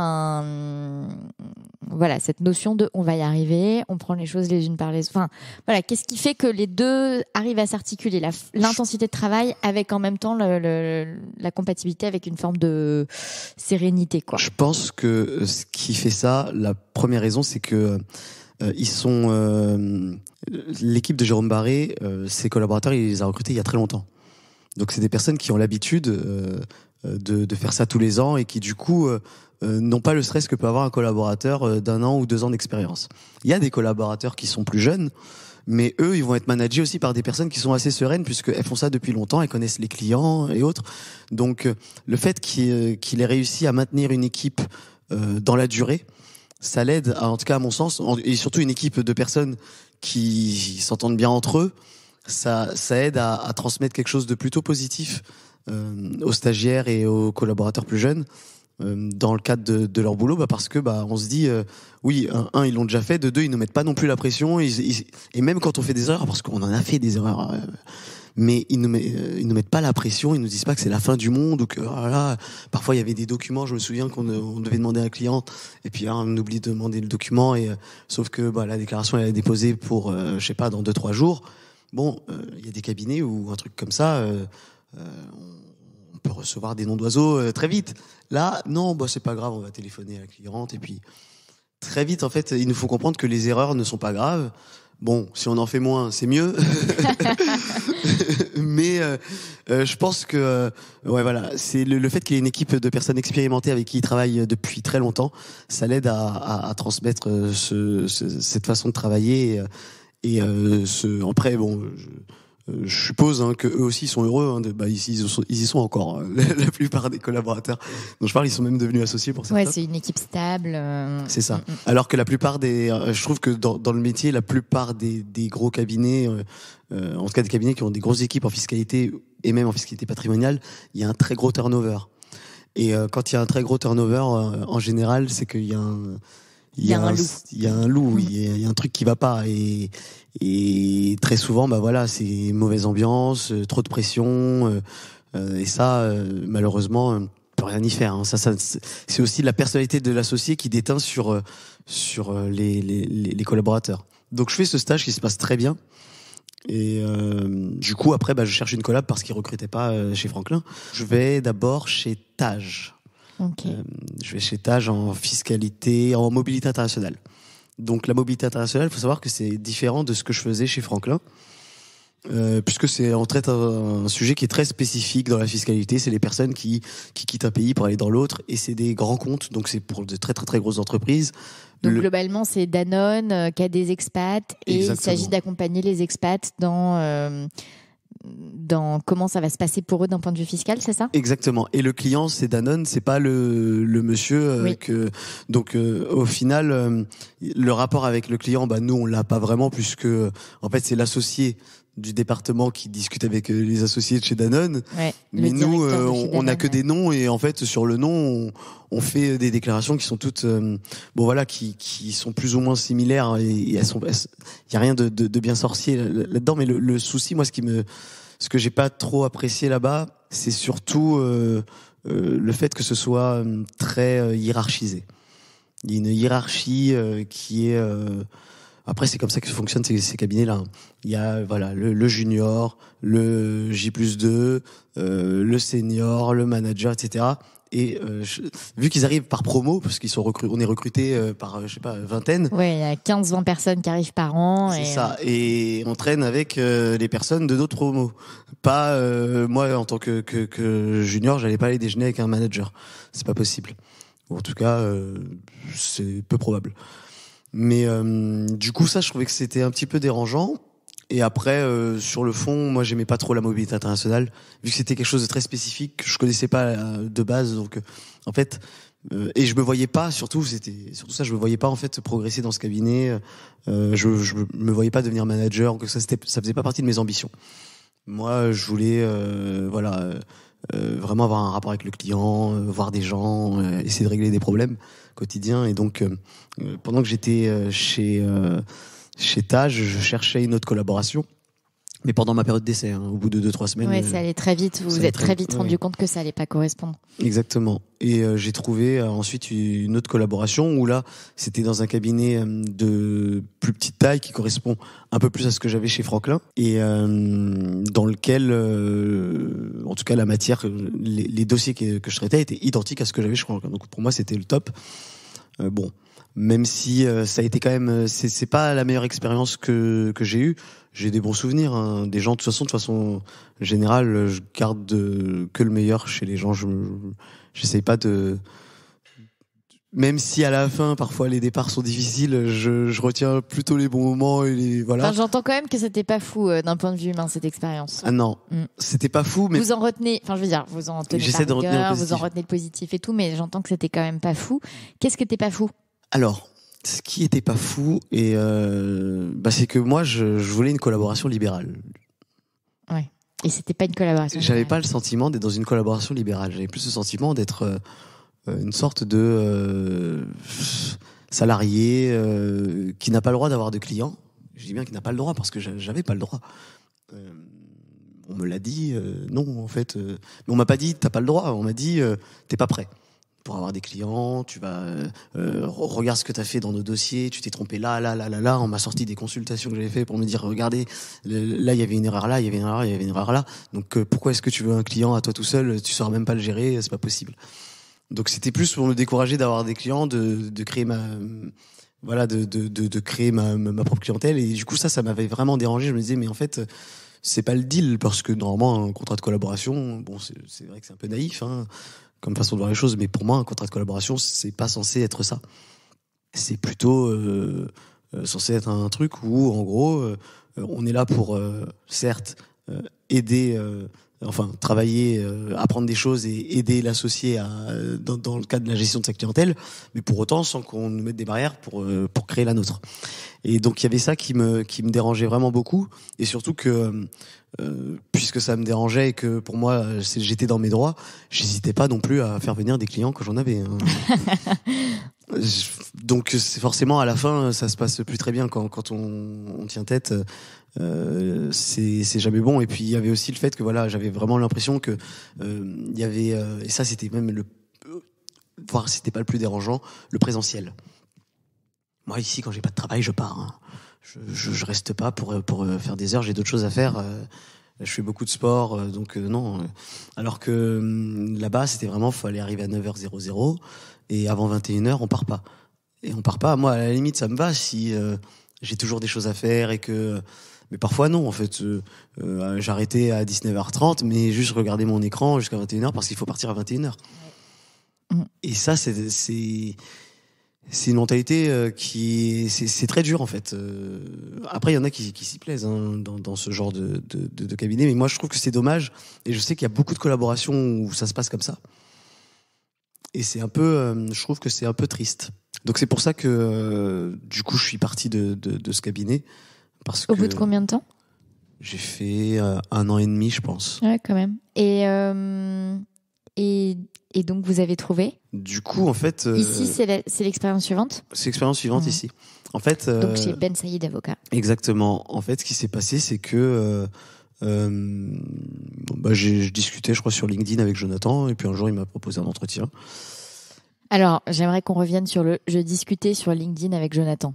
cette notion de on va y arriver, on prend les choses les unes par les autres. Enfin, voilà, qu'est-ce qui fait que les deux arrivent à s'articuler, l'intensité de travail avec en même temps la compatibilité avec une forme de sérénité, quoi. Je pense que ce qui fait ça, la première raison, c'est que l'équipe de Jérôme Barré, ses collaborateurs, il les a recrutés il y a très longtemps. Donc c'est des personnes qui ont l'habitude de faire ça tous les ans et qui du coup n'ont pas le stress que peut avoir un collaborateur d'1 an ou 2 ans d'expérience. Il y a des collaborateurs qui sont plus jeunes, mais eux, ils vont être managés aussi par des personnes qui sont assez sereines puisqu'elles font ça depuis longtemps, elles connaissent les clients et autres. Donc le fait qu'il ait réussi à maintenir une équipe dans la durée, ça l'aide, en tout cas à mon sens, et surtout une équipe de personnes qui s'entendent bien entre eux, ça aide à transmettre quelque chose de plutôt positif aux stagiaires et aux collaborateurs plus jeunes dans le cadre de leur boulot, parce que on se dit oui, ils l'ont déjà fait, de deux, ils ne mettent pas non plus la pression, et même quand on fait des erreurs, parce qu'on en a fait des erreurs, mais ils nous mettent pas la pression, ils nous disent pas que c'est la fin du monde ou que voilà. Parfois il y avait des documents, je me souviens qu'on devait demander à un client et puis on oublie de demander le document et sauf que la déclaration elle est déposée pour je sais pas dans 2-3 jours. Bon, il y a des cabinets où un truc comme ça on peut recevoir des noms d'oiseaux très vite. Là, non, c'est pas grave, on va téléphoner à la cliente et puis très vite en fait, il nous faut comprendre que les erreurs ne sont pas graves. Bon, si on en fait moins, c'est mieux. Mais je pense que c'est le fait qu'il y ait une équipe de personnes expérimentées avec qui il travaille depuis très longtemps, ça l'aide à transmettre cette façon de travailler après je suppose que eux aussi sont heureux ils y sont encore la plupart des collaborateurs dont je parle, ils sont même devenus associés pour certains. Ouais, c'est une équipe stable. C'est ça. Alors que la plupart je trouve que dans le métier, la plupart des gros cabinets, en tout cas des cabinets qui ont des grosses équipes en fiscalité et même en fiscalité patrimoniale, il y a un très gros turnover. Et quand il y a un très gros turnover, en général, c'est qu'il y a il y a un loup, il y a un truc qui va pas et très souvent c'est mauvaise ambiance, trop de pression et ça malheureusement on peut rien y faire. Ça c'est aussi la personnalité de l'associé qui déteint sur les collaborateurs. Donc je fais ce stage qui se passe très bien. Et du coup après je cherche une collab parce qu'ils recrutaient pas chez Franklin. Je vais d'abord chez Tage. Okay. Je vais chez Tage en fiscalité, en mobilité internationale. Donc la mobilité internationale, il faut savoir que c'est différent de ce que je faisais chez Franklin, puisque on traite un sujet qui est très spécifique dans la fiscalité. C'est les personnes qui quittent un pays pour aller dans l'autre, et c'est des grands comptes, donc c'est pour de très très très grosses entreprises. Donc globalement, c'est Danone qui a des expats, et Exactement. Il s'agit d'accompagner les expats dans comment ça va se passer pour eux d'un point de vue fiscal, c'est ça ? Exactement. Et le client, c'est Danone, c'est pas le monsieur oui. Donc au final, le rapport avec le client, nous on l'a pas vraiment, puisque en fait c'est l'associé du département qui discute avec les associés de chez Danone. Ouais, mais nous, on n'a que des noms, et en fait sur le nom, on fait des déclarations qui sont toutes, qui sont plus ou moins similaires, et il y a rien de bien sorcier là-dedans. Mais le souci, moi, ce que j'ai pas trop apprécié là-bas, c'est surtout le fait que ce soit très hiérarchisé. Il y a une hiérarchie qui est après, c'est comme ça que fonctionnent ces cabinets-là. Il y a le junior, le J+2, le senior, le manager, etc. Et vu qu'ils arrivent par promo, parce qu'ils sont on est recrutés par vingtaine. Ouais, il y a 15-20 personnes qui arrivent par an. C'est ça. Et on traîne avec les personnes de d'autres promos. Pas moi en tant que junior, j'allais pas aller déjeuner avec un manager. C'est pas possible. Ou en tout cas, c'est peu probable. Mais du coup, ça, je trouvais que c'était un petit peu dérangeant. Et après, sur le fond, moi, j'aimais pas trop la mobilité internationale, vu que c'était quelque chose de très spécifique que je connaissais pas de base. Donc, en fait, et je me voyais pas, surtout ça, je me voyais pas en fait progresser dans ce cabinet. Je me voyais pas devenir manager. Ça faisait pas partie de mes ambitions. Moi, je voulais, vraiment avoir un rapport avec le client, voir des gens, essayer de régler des problèmes quotidiens. Et donc pendant que j'étais chez chez Tage, je cherchais une autre collaboration. Mais pendant ma période d'essai, au bout de 2-3 semaines. Ouais, ça allait très vite. Vous vous êtes très vite rendu compte que ça allait pas correspondre. Exactement. Et j'ai trouvé ensuite une autre collaboration où là, c'était dans un cabinet de plus petite taille qui correspond un peu plus à ce que j'avais chez Franklin et dans lequel, en tout cas, la matière, les dossiers que je traitais étaient identiques à ce que j'avais chez Franklin. Donc pour moi, c'était le top. Bon. Même si ça a été quand même, c'est pas la meilleure expérience que j'ai eue. J'ai des bons souvenirs, des gens de toute façon générale, je garde que le meilleur chez les gens. J'essaye pas de, même si à la fin parfois les départs sont difficiles, je retiens plutôt les bons moments et voilà. Enfin, j'entends quand même que c'était pas fou d'un point de vue humain cette expérience. Ah non, c'était pas fou, mais vous en retenez, enfin je veux dire, vous en retenez j'essaie de retenir le positif. Vous en retenez le positif et tout, mais j'entends que c'était quand même pas fou. Qu'est-ce qui était pas fou? Alors, ce qui était pas fou, c'est que moi, je voulais une collaboration libérale. Ouais. Et c'était pas une collaboration. J'avais pas le sentiment d'être dans une collaboration libérale. J'avais plus le sentiment d'être une sorte de salarié qui n'a pas le droit d'avoir de clients. Je dis bien qu'il n'a pas le droit parce que j'avais pas le droit. On me l'a dit, non, en fait. Mais on m'a pas dit, t'as pas le droit. On m'a dit, t'es pas prêt pour avoir des clients, tu vas regarde ce que tu as fait dans nos dossiers, tu t'es trompé là. On m'a sorti des consultations que j'avais fait pour me dire regardez, là il y avait une erreur là, il y avait une erreur là. Donc pourquoi est-ce que tu veux un client à toi tout seul, tu sauras même pas le gérer, c'est pas possible. Donc c'était plus pour me décourager d'avoir des clients, de créer de créer ma propre clientèle et du coup ça m'avait vraiment dérangé. Je me disais mais en fait c'est pas le deal parce que normalement un contrat de collaboration, bon c'est vrai que c'est un peu naïf comme façon de voir les choses, mais pour moi, un contrat de collaboration, c'est pas censé être ça. C'est plutôt censé être un truc où, en gros, on est là pour, certes, aider, travailler, apprendre des choses et aider l'associé dans le cadre de la gestion de sa clientèle, mais pour autant, sans qu'on nous mette des barrières pour créer la nôtre. Et donc, il y avait ça qui me dérangeait vraiment beaucoup, et surtout que puisque ça me dérangeait et que pour moi j'étais dans mes droits, j'hésitais pas non plus à faire venir des clients quand j'en avais. Donc c'est forcément à la fin ça se passe plus très bien quand on tient tête. C'est jamais bon. Et puis il y avait aussi le fait que voilà, j'avais vraiment l'impression que il y avait et ça c'était même voire c'était pas le plus dérangeant, le présentiel. Moi ici quand j'ai pas de travail je pars. Je reste pas pour faire des heures, j'ai d'autres choses à faire. Je fais beaucoup de sport, donc non. Alors que là-bas, c'était vraiment, fallait arriver à 9h00 et avant 21h, on part pas. Et on part pas. Moi, à la limite, ça me va si j'ai toujours des choses à faire et que. Mais parfois non, en fait, j'arrêtais à 19h30, mais juste regarder mon écran jusqu'à 21h parce qu'il faut partir à 21h. Ouais. Et ça, c'est une mentalité c'est très dur en fait. Après il y en a qui s'y plaisent dans ce genre de cabinet, mais moi je trouve que c'est dommage et je sais qu'il y a beaucoup de collaborations où ça se passe comme ça. Et c'est un peu je trouve que c'est un peu triste. Donc c'est pour ça que du coup je suis parti de ce cabinet parce Au bout de combien de temps? J'ai fait 1 an et demi je pense. Ouais quand même. Et donc, vous avez trouvé? Du coup, en fait... Ici, c'est l'expérience suivante? C'est l'expérience suivante, ici. En fait... donc, chez Ben Saïd Avocat. Exactement. En fait, ce qui s'est passé, c'est que... je discutais, je crois, sur LinkedIn avec Jonathan, et puis un jour, il m'a proposé un entretien. Alors, j'aimerais qu'on revienne sur je discutais sur LinkedIn avec Jonathan.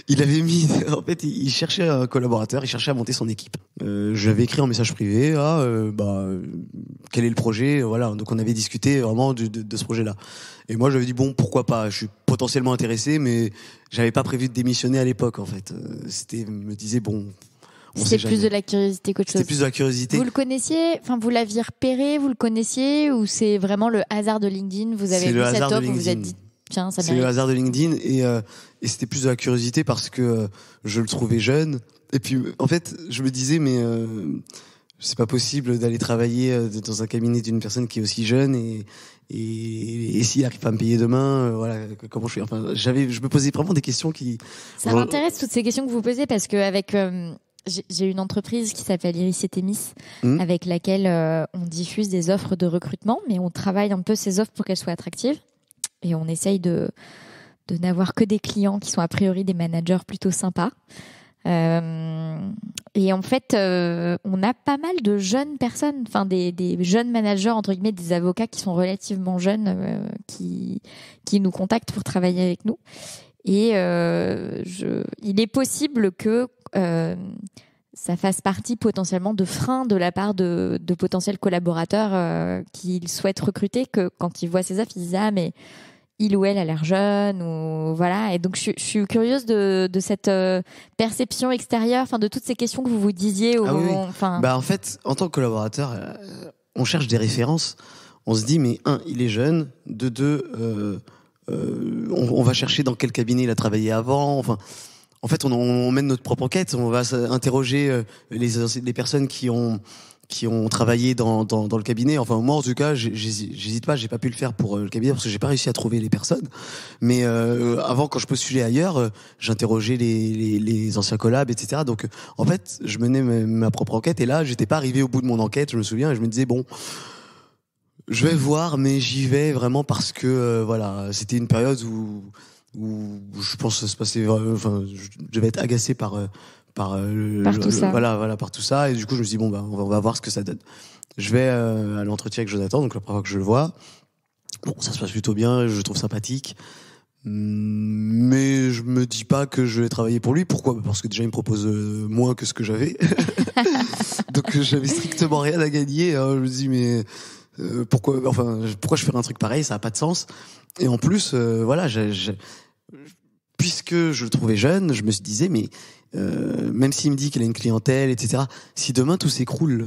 Il avait mis, en fait, il cherchait un collaborateur, il cherchait à monter son équipe. J'avais écrit en message privé, quel est le projet, voilà. Donc on avait discuté vraiment de ce projet-là. Et moi j'avais dit bon, pourquoi pas. Je suis potentiellement intéressé, mais j'avais pas prévu de démissionner à l'époque, en fait. Me disais bon. C'était plus de la curiosité qu'autre chose. C'était plus de la curiosité. Vous le connaissiez, enfin vous l'aviez repéré, vous le connaissiez, ou c'est vraiment le hasard de LinkedIn? Vous avez vu cette offre, vous vous êtes dit. Tiens, ça c'est le hasard de LinkedIn et c'était plus de la curiosité parce que je le trouvais jeune et puis en fait je me disais mais c'est pas possible d'aller travailler dans un cabinet d'une personne qui est aussi jeune et s'il arrive pas à me payer demain voilà comment je fais. Enfin je me posais vraiment des questions qui ça m'intéresse toutes ces questions que vous posez parce que avec j'ai une entreprise qui s'appelle Iris et Thémis avec laquelle on diffuse des offres de recrutement mais on travaille un peu ces offres pour qu'elles soient attractives. Et on essaye de n'avoir que des clients qui sont a priori des managers plutôt sympas. Et en fait, on a pas mal de jeunes personnes, enfin des jeunes managers entre guillemets, des avocats qui sont relativement jeunes, qui nous contactent pour travailler avec nous. Et il est possible que ça fasse partie potentiellement de freins de la part de potentiels collaborateurs qu'ils souhaitent recruter, que quand ils voient ces offres, ils disent ah mais il ou elle a l'air jeune, ou voilà. Et donc je suis curieuse de cette perception extérieure, enfin de toutes ces questions que vous vous disiez. Oui. En fait, en tant que collaborateur, on cherche des références. On se dit mais il est jeune. De deux, on va chercher dans quel cabinet il a travaillé avant. Enfin, en fait, on mène notre propre enquête. On va interroger les personnes qui ont travaillé dans le cabinet. Enfin, moi, en tout cas, j'hésite pas. J'ai pas pu le faire pour le cabinet parce que j'ai pas réussi à trouver les personnes. Mais avant, quand je postulais ailleurs, j'interrogeais les anciens collabs, etc. Donc, en fait, je menais ma propre enquête. Et là, j'étais pas arrivé au bout de mon enquête. Je me souviens, et je me disais bon, je vais voir, mais j'y vais vraiment parce que voilà, c'était une période où je pense que ça se passait. Enfin, je devais être agacé par tout ça. Voilà, par tout ça. Et du coup, je me suis dit, on va voir ce que ça donne. Je vais à l'entretien avec Jonathan, donc la première fois que je le vois. Bon, ça se passe plutôt bien, je le trouve sympathique. Mais je me dis pas que je vais travailler pour lui. Pourquoi ? Parce que déjà, il me propose moins que ce que j'avais. Donc, j'avais strictement rien à gagner. Hein. Je me dis, mais pourquoi je ferais un truc pareil ? Ça a pas de sens. Et en plus, puisque je le trouvais jeune, je me disais, mais même s'il me dit qu'il a une clientèle, etc., si demain tout s'écroule,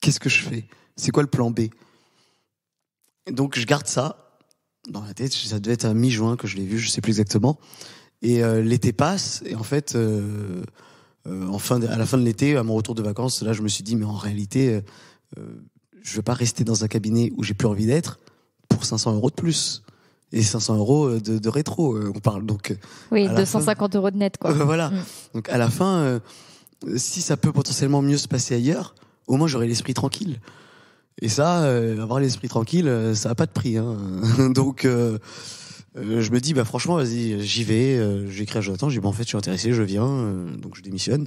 qu'est-ce que je fais ? C'est quoi le plan B ? Donc je garde ça dans la tête. Ça devait être à mi-juin que je l'ai vu, je sais plus exactement. Et l'été passe, et en fait, à la fin de l'été, à mon retour de vacances, là, je me suis dit, mais en réalité, je veux pas rester dans un cabinet où j'ai plus envie d'être pour 500 € de plus. Et 500 € de rétro, on parle. Donc, oui, 250 € de net, quoi. Voilà. Donc, à la fin, si ça peut potentiellement mieux se passer ailleurs, au moins j'aurai l'esprit tranquille. Et ça, avoir l'esprit tranquille, ça a pas de prix, hein. Donc, je me dis, franchement, vas-y, j'y vais. J'écris à Jonathan, je dis, en fait, je suis intéressé, je viens. Donc, je démissionne.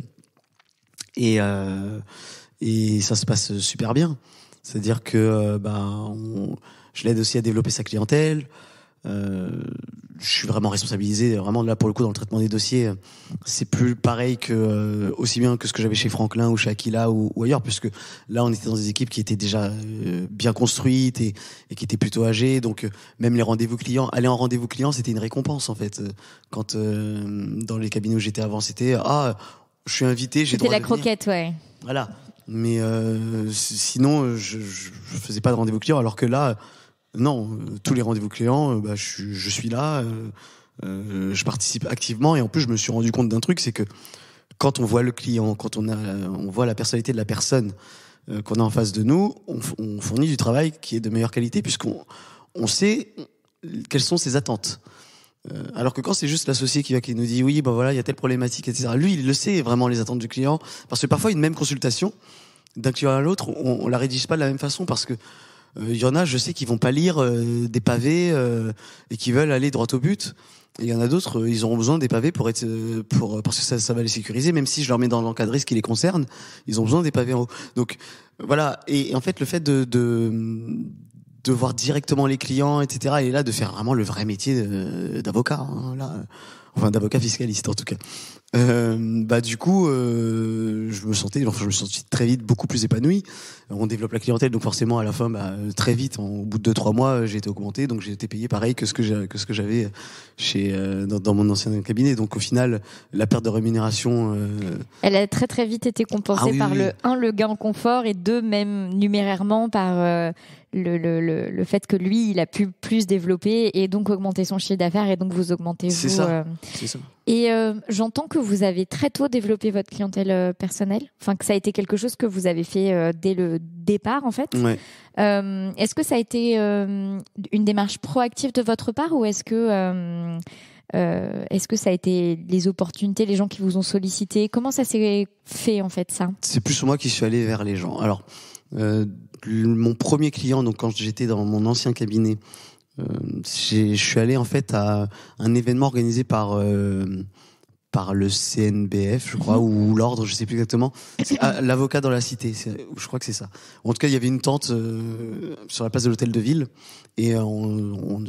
Et ça se passe super bien. C'est-à-dire que, je l'aide aussi à développer sa clientèle. Je suis vraiment responsabilisé, vraiment là pour le coup dans le traitement des dossiers. C'est plus pareil que aussi bien que ce que j'avais chez Franklin ou chez Aquila ou ailleurs, puisque là on était dans des équipes qui étaient déjà bien construites et qui étaient plutôt âgées. Donc même les rendez-vous clients, aller en rendez-vous client, c'était une récompense en fait. Quand dans les cabinets où j'étais avant, c'était je suis invité, j'ai droit de venir. C'était la croquette, ouais. Voilà. Mais sinon je faisais pas de rendez-vous client, alors que là. Non, tous les rendez-vous clients, je suis là, je participe activement, et en plus je me suis rendu compte d'un truc, c'est que quand on voit le client, quand on voit la personnalité de la personne qu'on a en face de nous, on fournit du travail qui est de meilleure qualité puisqu'on sait quelles sont ses attentes. Alors que quand c'est juste l'associé qui nous dit oui, voilà, il y a telle problématique, etc. Lui, il le sait vraiment les attentes du client, parce que parfois une même consultation d'un client à l'autre, on la rédige pas de la même façon parce que il y en a, je sais, qui vont pas lire des pavés et qui veulent aller droit au but. Et il y en a d'autres, ils auront besoin des pavés parce que ça va les sécuriser, même si je leur mets dans l'encadré ce qui les concerne, ils ont besoin des pavés en haut. Donc voilà. Et en fait, le fait de voir directement les clients, etc., et là de faire vraiment le vrai métier d'avocat, hein, là, enfin d'avocat fiscaliste en tout cas. Du coup, je me sentis très vite beaucoup plus épanoui. On développe la clientèle, donc forcément à la fin, très vite, au bout de 2-3 mois, j'ai été augmenté, donc j'ai été payé pareil que ce que j'avais dans mon ancien cabinet. Donc au final, la perte de rémunération, elle a très très vite été compensée par le gain en confort, et 2, même numérairement par le fait que lui, il a pu plus développer et donc augmenter son chiffre d'affaires, et donc vous augmentez vous. C'est ça. Et j'entends que vous avez très tôt développé votre clientèle personnelle, enfin que ça a été quelque chose que vous avez fait dès le départ en fait. Ouais. Est-ce que ça a été une démarche proactive de votre part, ou est-ce que ça a été les opportunités, les gens qui vous ont sollicité? Comment ça s'est fait en fait ça? C'est plus moi qui suis allé vers les gens. Alors mon premier client, donc quand j'étais dans mon ancien cabinet, je suis allé en fait à un événement organisé par le CNBF, je crois, ou l'ordre, je sais plus exactement. C'est l'avocat dans la cité, je crois que c'est ça. En tout cas, il y avait une tente sur la place de l'hôtel de ville, et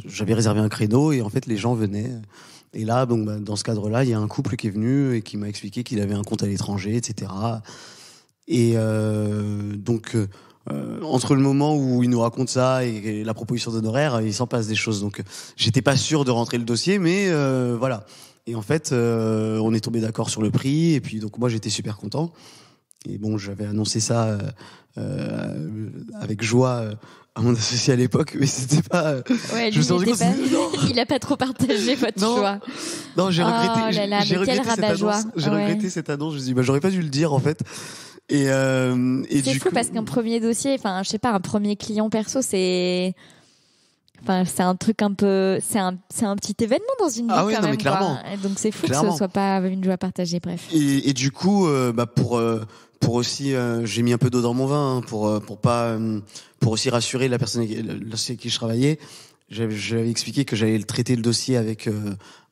j'avais réservé un créneau, et en fait, les gens venaient. Et là, donc, dans ce cadre-là, il y a un couple qui est venu et qui m'a expliqué qu'il avait un compte à l'étranger, etc. Et donc, entre le moment où il nous raconte ça et la proposition d'honoraires, il s'en passe des choses. Donc, j'étais pas sûr de rentrer le dossier, mais voilà. Et en fait, on est tombé d'accord sur le prix. Et puis, donc, moi, j'étais super content. Et bon, j'avais annoncé ça avec joie à mon associé à l'époque, mais c'était pas. Ouais, je me suis rendu compte. Il a pas trop partagé votre choix. Non, j'ai regretté. J'ai regretté cette annonce. J'ai regretté cette annonce. Je me suis dit, j'aurais pas dû le dire en fait. Et c'est fou parce qu'un premier dossier, enfin, je sais pas, un premier client perso, c'est un truc un peu, c'est un petit événement dans une vie quand même. Mais clairement. Donc c'est fou que ce soit pas une joie partagée, bref. Et du coup, pour aussi, j'ai mis un peu d'eau dans mon vin, pour aussi rassurer la personne avec qui je travaillais. J'avais expliqué que j'allais traiter le dossier avec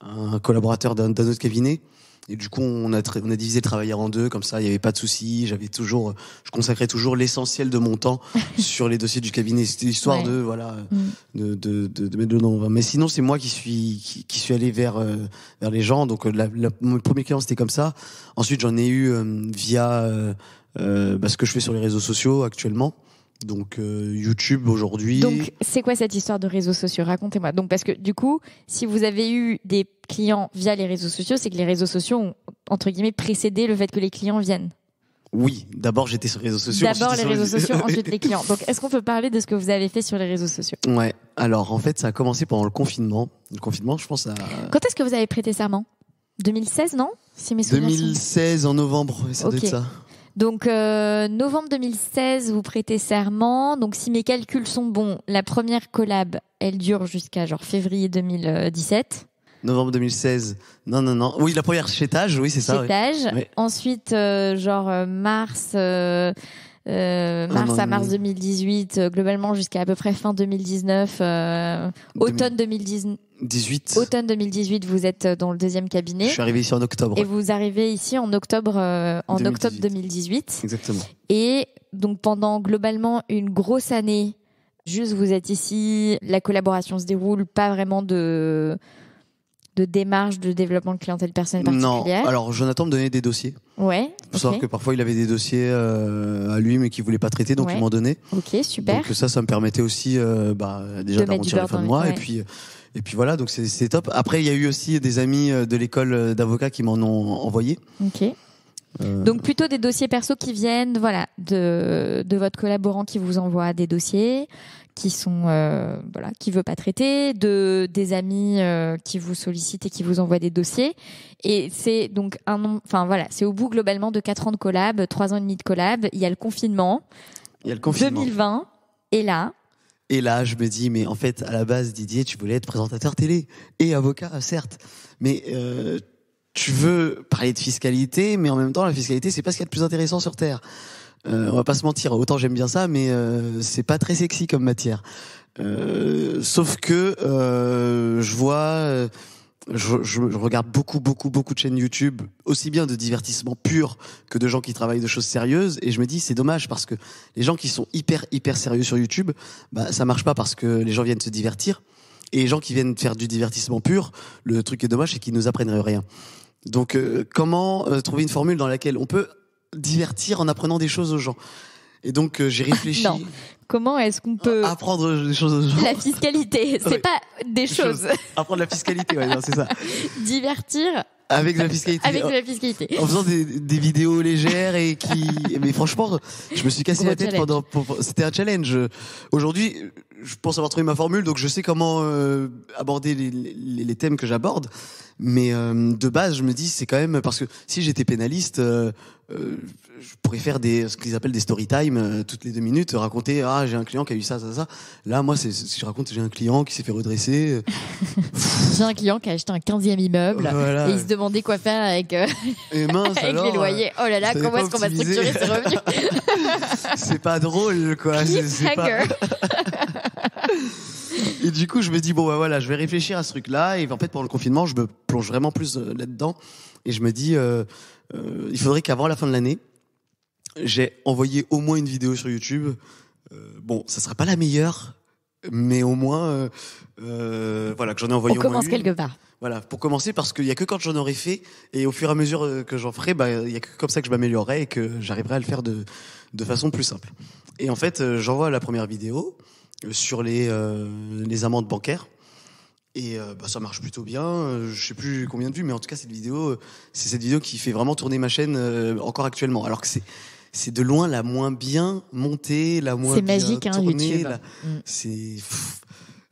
un collaborateur d'un autre cabinet. Et du coup, on a divisé le travail en deux, comme ça, il y avait pas de souci. Je consacrais toujours l'essentiel de mon temps sur les dossiers du cabinet. C'était histoire de mettre le nom. Mais sinon, c'est moi qui suis allé vers les gens. Donc, mon premier client, c'était comme ça. Ensuite, j'en ai eu via ce que je fais sur les réseaux sociaux actuellement. Donc YouTube aujourd'hui. Donc c'est quoi cette histoire de réseaux sociaux? Racontez-moi. Donc parce que du coup, si vous avez eu des clients via les réseaux sociaux, c'est que les réseaux sociaux ont entre guillemets précédé le fait que les clients viennent. Oui, d'abord j'étais sur les réseaux sociaux. D'abord les réseaux sociaux, ensuite les clients. Donc est-ce qu'on peut parler de ce que vous avez fait sur les réseaux sociaux? Ouais. Alors en fait, ça a commencé pendant le confinement. Le confinement, je pense. Quand est-ce que vous avez prêté serment? 2016, non? Si mes souvenirs 2016 en novembre, ça doit être ça. Donc novembre 2016, vous prêtez serment. Donc si mes calculs sont bons, la première collab, elle dure jusqu'à genre février 2017. Novembre 2016. Non. Oui, la première chez Tage, oui, c'est ça. Chez Tage. Oui. Ensuite, mars à mars 2018, globalement jusqu'à à peu près fin 2019, automne 2018. Automne 2018, vous êtes dans le deuxième cabinet. Je suis arrivé ici en octobre. Et vous arrivez ici en octobre 2018. Exactement. Et donc pendant globalement une grosse année, juste vous êtes ici, la collaboration se déroule, pas vraiment de démarche de développement de clientèle personnelle particulière. Non, alors Jonathan me donnait des dossiers. Ouais. Faut savoir que parfois il avait des dossiers à lui mais qu'il voulait pas traiter, donc il m'en donnait. Ok, super. Donc ça me permettait aussi déjà d'arrondir la fin de mois et puis voilà, donc c'est top. Après il y a eu aussi des amis de l'école d'avocats qui m'en ont envoyé. Ok. Donc plutôt des dossiers perso qui viennent, voilà, de votre collaborant qui vous envoie des dossiers qui sont qui veut pas traiter, des amis qui vous sollicitent et qui vous envoient des dossiers. Et c'est donc c'est au bout globalement de 4 ans de collab, 3 ans et demi de collab. Il y a le confinement. 2020 et là. Et là, je me dis, mais en fait, à la base, Didier, tu voulais être présentateur télé et avocat, certes, mais tu veux parler de fiscalité, mais en même temps, la fiscalité, c'est pas ce qu'il y a de plus intéressant sur Terre. On va pas se mentir, autant j'aime bien ça, mais c'est pas très sexy comme matière. Sauf que je regarde beaucoup de chaînes YouTube, aussi bien de divertissement pur que de gens qui travaillent de choses sérieuses, et je me dis c'est dommage parce que les gens qui sont hyper sérieux sur YouTube, ça marche pas parce que les gens viennent se divertir, et les gens qui viennent faire du divertissement pur, le truc qui est dommage c'est qu'ils nous apprennent rien. Donc comment trouver une formule dans laquelle on peut divertir en apprenant des choses aux gens? Et donc j'ai réfléchi. Non. Comment est-ce qu'on peut apprendre des choses aux gens? La fiscalité, c'est pas des choses. Apprendre la fiscalité, ouais, non, c'est ça. Divertir avec de la fiscalité. Avec de la fiscalité. En faisant des vidéos légères et mais franchement, je me suis cassé la tête c'était un challenge. Aujourd'hui, je pense avoir trouvé ma formule, donc je sais comment aborder les thèmes que j'aborde. Mais de base, je me dis, c'est quand même parce que si j'étais pénaliste, je pourrais faire ce qu'ils appellent des story time toutes les 2 minutes, raconter j'ai un client qui a eu ça. Là, moi, je raconte j'ai un client qui s'est fait redresser. J'ai un client qui a acheté un 15e immeuble et il se demandait quoi faire avec avec les loyers. Oh là là, comment est-ce qu'on va structurer ses revenus? C'est pas drôle, quoi. C'est pas... Et du coup, je me dis, bon, bah voilà, je vais réfléchir à ce truc-là. Et en fait, pendant le confinement, je me plonge vraiment plus là-dedans. Et je me dis, il faudrait qu'avant la fin de l'année, j'ai envoyé au moins une vidéo sur YouTube. Bon, ça sera pas la meilleure, mais au moins, voilà, que j'en ai envoyé au moins une. On commence quelque part. Voilà, pour commencer, parce qu'il y a que quand j'en aurai fait, et au fur et à mesure que j'en ferai, bah, il y a que comme ça que je m'améliorerai et que j'arriverai à le faire de façon plus simple. Et en fait, j'envoie la première vidéo sur les amendes bancaires. Et bah, ça marche plutôt bien. Je sais plus combien de vues, mais en tout cas, c'est cette vidéo qui fait vraiment tourner ma chaîne encore actuellement. Alors que c'est de loin la moins bien montée, la moins bien magique, tournée. YouTube. C'est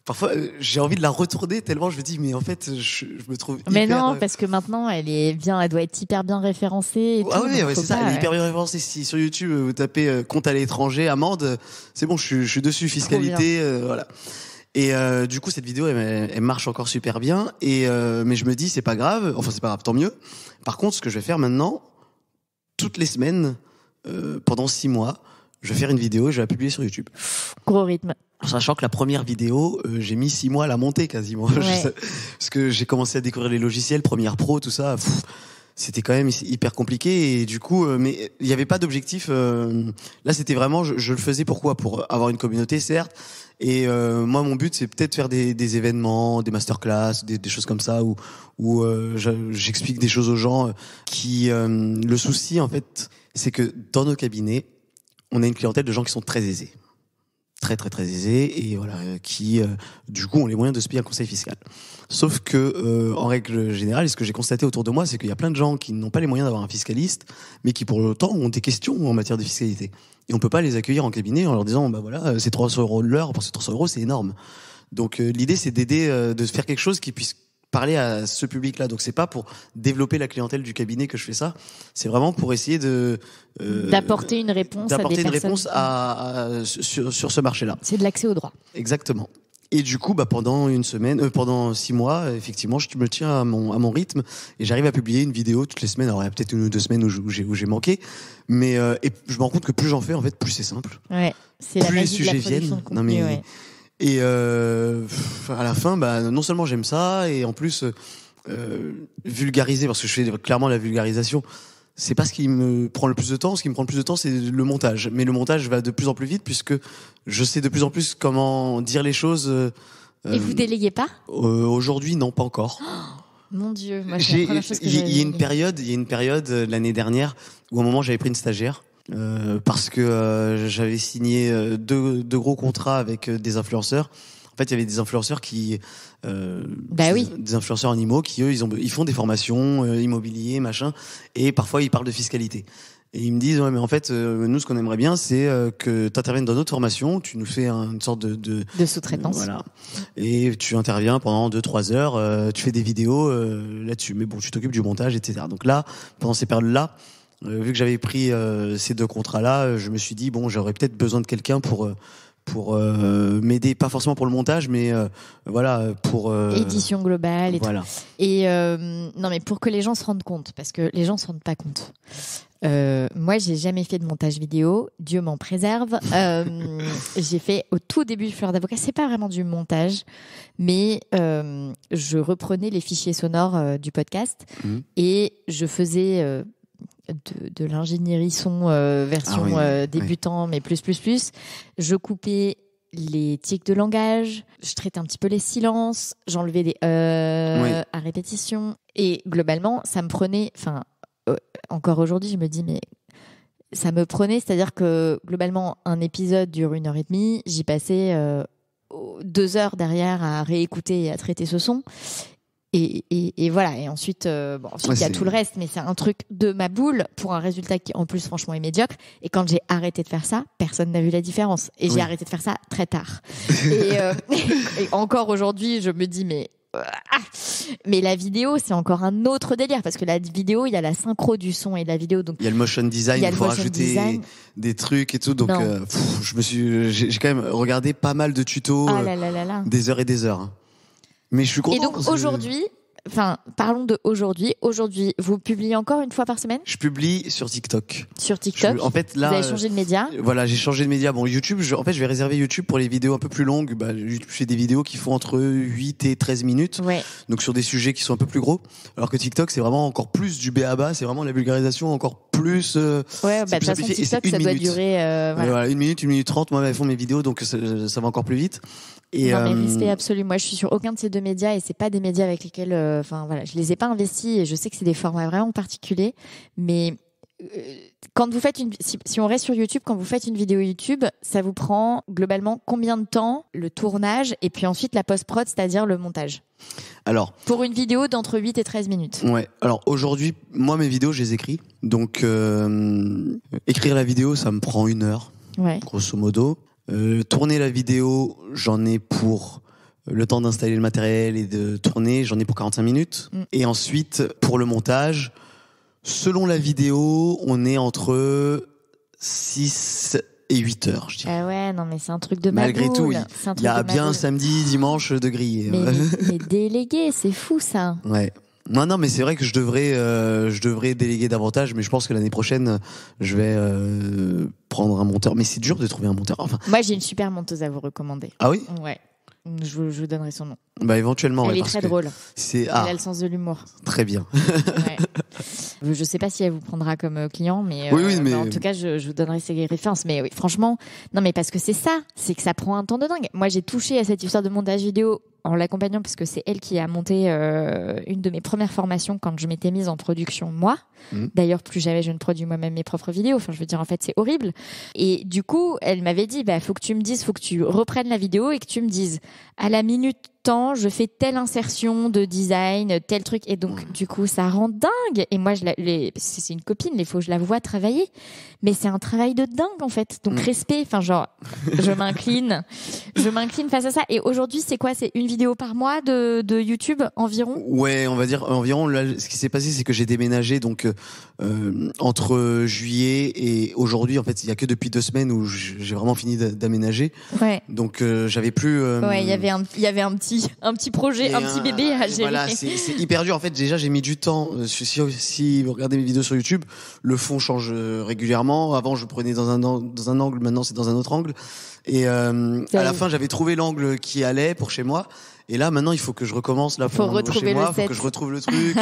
parfois j'ai envie de la retourner tellement je me dis mais en fait je me trouve mais non parce que maintenant elle doit être hyper bien référencée et ah tout, oui c'est ça, elle est hyper bien référencée. Si sur YouTube vous tapez compte à l'étranger amende, c'est bon, je suis dessus, fiscalité, voilà. Et du coup cette vidéo elle marche encore super bien et mais je me dis c'est pas grave, enfin c'est pas grave, tant mieux. Par contre ce que je vais faire maintenant, toutes les semaines pendant 6 mois, je vais faire une vidéo et je vais la publier sur YouTube. Gros rythme. Sachant que la première vidéo, j'ai mis 6 mois à la monter quasiment. Ouais. Parce que j'ai commencé à découvrir les logiciels, Premiere Pro, tout ça. C'était quand même hyper compliqué. Et du coup, mais il n'y avait pas d'objectif. Là, c'était vraiment, je le faisais pourquoi ? Pour avoir une communauté, certes. Et moi, mon but, c'est peut-être faire des événements, des masterclass, des choses comme ça, où j'explique des choses aux gens. Le souci, en fait, c'est que dans nos cabinets, on a une clientèle de gens qui sont très aisés. Très très très aisés et voilà qui du coup ont les moyens de se payer un conseil fiscal. Sauf que en règle générale, ce que j'ai constaté autour de moi, c'est qu'il y a plein de gens qui n'ont pas les moyens d'avoir un fiscaliste, mais qui pour autant ont des questions en matière de fiscalité. Et on peut pas les accueillir en cabinet en leur disant bah voilà c'est 300 € de l'heure, parce que 300 € c'est énorme. Donc l'idée c'est d'aider, de faire quelque chose qui puisse parler à ce public-là. Donc c'est pas pour développer la clientèle du cabinet que je fais ça. C'est vraiment pour essayer d'apporter une réponse sur ce marché-là. C'est de l'accès au droit. Exactement. Et du coup, bah pendant 6 mois, effectivement, je me tiens à mon rythme et j'arrive à publier une vidéo toutes les semaines. Alors il y a peut-être 1 ou 2 semaines où j'ai manqué, mais et je me rends compte que plus j'en fais, en fait, plus c'est simple. Ouais, c'est la magie de la production de contenu. Non mais ouais. Et à la fin, bah non seulement j'aime ça, et en plus vulgariser, parce que je fais clairement la vulgarisation. C'est pas ce qui me prend le plus de temps. Ce qui me prend le plus de temps, c'est le montage. Mais le montage va de plus en plus vite puisque je sais de plus en plus comment dire les choses. Et vous déléguez pas ? Aujourd'hui, non, pas encore. Oh, mon Dieu, moi c'est la première chose que j'ai. Il y a une période l'année dernière où à un moment j'avais pris une stagiaire. Parce que j'avais signé deux gros contrats avec des influenceurs. En fait, il y avait des influenceurs des influenceurs en IMO qui eux ils font des formations immobilier machin, et parfois ils parlent de fiscalité. Et ils me disent ouais mais en fait nous ce qu'on aimerait bien c'est que tu interviennes dans notre formation, tu nous fais une sorte de sous-traitance. Voilà. Et tu interviens pendant 2-3 heures, tu fais des vidéos là-dessus. Mais bon, tu t'occupes du montage, etc. Donc là, pendant ces périodes-là, vu que j'avais pris ces 2 contrats-là, je me suis dit bon, j'aurais peut-être besoin de quelqu'un pour m'aider, pas forcément pour le montage, mais voilà, pour édition globale et voilà. Tout. Et non mais pour que les gens se rendent compte, parce que les gens se rendent pas compte. Moi, j'ai jamais fait de montage vidéo, Dieu m'en préserve. J'ai fait au tout début de Fleur d'Avocat, c'est pas vraiment du montage, mais je reprenais les fichiers sonores du podcast et je faisais de l'ingénierie son version débutant, mais plus. Je coupais les tics de langage, je traitais un petit peu les silences, j'enlevais des à répétition, et globalement, ça me prenait, encore aujourd'hui, je me dis, mais ça me prenait, c'est-à-dire que globalement, un épisode dure 1h30, j'y passais 2 heures derrière à réécouter et à traiter ce son. Et voilà. Et ensuite, il y a tout le reste, mais c'est un truc de ma boule pour un résultat qui, en plus, franchement, est médiocre. Et quand j'ai arrêté de faire ça, personne n'a vu la différence. Et j'ai arrêté de faire ça très tard. Et encore aujourd'hui, je me dis, mais la vidéo, c'est encore un autre délire, parce que la vidéo, il y a la synchro du son et de la vidéo, donc il y a le motion design, il faut rajouter des trucs et tout, donc j'ai quand même regardé pas mal de tutos, des heures et des heures. Mais je suis content. Et donc aujourd'hui, enfin, parlons de aujourd'hui. Aujourd'hui, vous publiez encore une fois par semaine? Je publie sur TikTok. Sur TikTok. En fait, là, vous avez changé de média? Voilà, j'ai changé de média. Bon, YouTube, en fait, je vais réserver YouTube pour les vidéos un peu plus longues. Je fais des vidéos qui font entre 8 et 13 minutes. Ouais. Donc, sur des sujets qui sont un peu plus gros. Alors que TikTok, c'est vraiment encore plus du b.a.-ba. C'est vraiment la vulgarisation encore plus, ouais, de toute façon, TikTok, ça doit durer, voilà, 1 minute, 1 minute 30. Moi, elles font mes vidéos, donc ça va encore plus vite. Et non, mais respect absolu. Moi, je suis sur aucun de ces deux médias et c'est pas des médias avec lesquels, enfin voilà, je les ai pas investis et je sais que c'est des formats vraiment particuliers. Mais quand vous faites si on reste sur YouTube, quand vous faites une vidéo YouTube, ça vous prend globalement combien de temps le tournage et puis ensuite la post-prod, c'est-à-dire le montage? Alors, pour une vidéo d'entre 8 et 13 minutes. Ouais. Alors aujourd'hui, moi mes vidéos, je les écris. Donc écrire la vidéo, ça me prend 1 heure, ouais, grosso modo. Tourner la vidéo, j'en ai pour le temps d'installer le matériel et de tourner, j'en ai pour 45 minutes. Et ensuite, pour le montage, selon la vidéo, on est entre 6 et 8 heures, je dirais. Ah ouais, non mais c'est un truc de malgré maboule. tout, il y a bien samedi, dimanche de griller. Mais délégué, c'est fou ça. Ouais. Non, mais c'est vrai que je devrais déléguer davantage, mais je pense que l'année prochaine, je vais prendre un monteur. Mais c'est dur de trouver un monteur. Enfin... Moi, j'ai une super monteuse à vous recommander. Ah oui? Ouais. Je vous donnerai son nom. Bah éventuellement. Elle est très drôle. Elle a le sens de l'humour. Très bien. Ouais. Je sais pas si elle vous prendra comme client, mais, oui, mais... en tout cas, je vous donnerai ses références. Mais oui, franchement, non, mais parce que c'est que ça prend un temps de dingue. Moi, j'ai touché à cette histoire de montage vidéo en l'accompagnant parce que c'est elle qui a monté une de mes premières formations quand je m'étais mise en production moi. D'ailleurs, plus jamais je ne produis moi-même mes propres vidéos. Enfin, je veux dire, en fait, c'est horrible. Et du coup, elle m'avait dit, faut que tu me dises, faut que tu reprennes la vidéo et que tu me dises à la minute temps, je fais telle insertion de design, tel truc. Et donc, du coup, ça rend dingue. Et moi, c'est une copine, il faut que je la vois travailler. Mais c'est un travail de dingue, en fait. Donc, respect. Enfin, genre, je m'incline face à ça. Et aujourd'hui, c'est quoi? C'est une vidéo par mois de YouTube environ? Ouais, on va dire environ. Là, ce qui s'est passé, c'est que j'ai déménagé. Donc, entre juillet et aujourd'hui, en fait, il y a que depuis 2 semaines où j'ai vraiment fini d'aménager. Ouais. Donc, j'avais plus. Ouais, il y avait un petit projet, un petit bébé à gérer. Voilà, c'est hyper dur. En fait, déjà, j'ai mis du temps. Si vous regardez mes vidéos sur YouTube, le fond change régulièrement. Avant, je prenais dans un angle. Maintenant, c'est dans un autre angle. Et à la fin, j'avais trouvé l'angle qui allait pour chez moi. Et là, maintenant, il faut que je recommence là pour chez moi. Il faut que je retrouve le truc,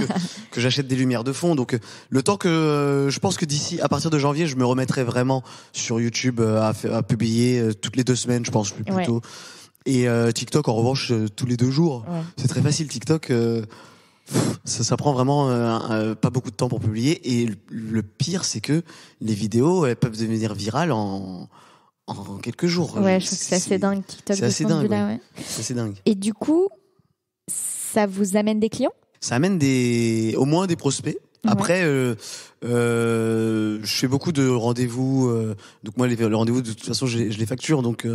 que j'achète des lumières de fond. Donc, le temps que je pense que d'ici, à partir de janvier, je me remettrai vraiment sur YouTube à publier toutes les 2 semaines, je pense plutôt. Ouais. Et TikTok, en revanche, tous les 2 jours. Ouais. C'est très facile, TikTok. Ça prend vraiment pas beaucoup de temps pour publier. Et le pire, c'est que les vidéos, elles peuvent devenir virales en quelques jours. Ouais, je trouve que c'est assez dingue, TikTok. C'est assez dingue. Ouais. C'est assez dingue. Et du coup, ça vous amène des clients? Ça amène au moins des prospects. Après, je fais beaucoup de rendez-vous. Donc moi, les rendez-vous, de toute façon, je les facture. Donc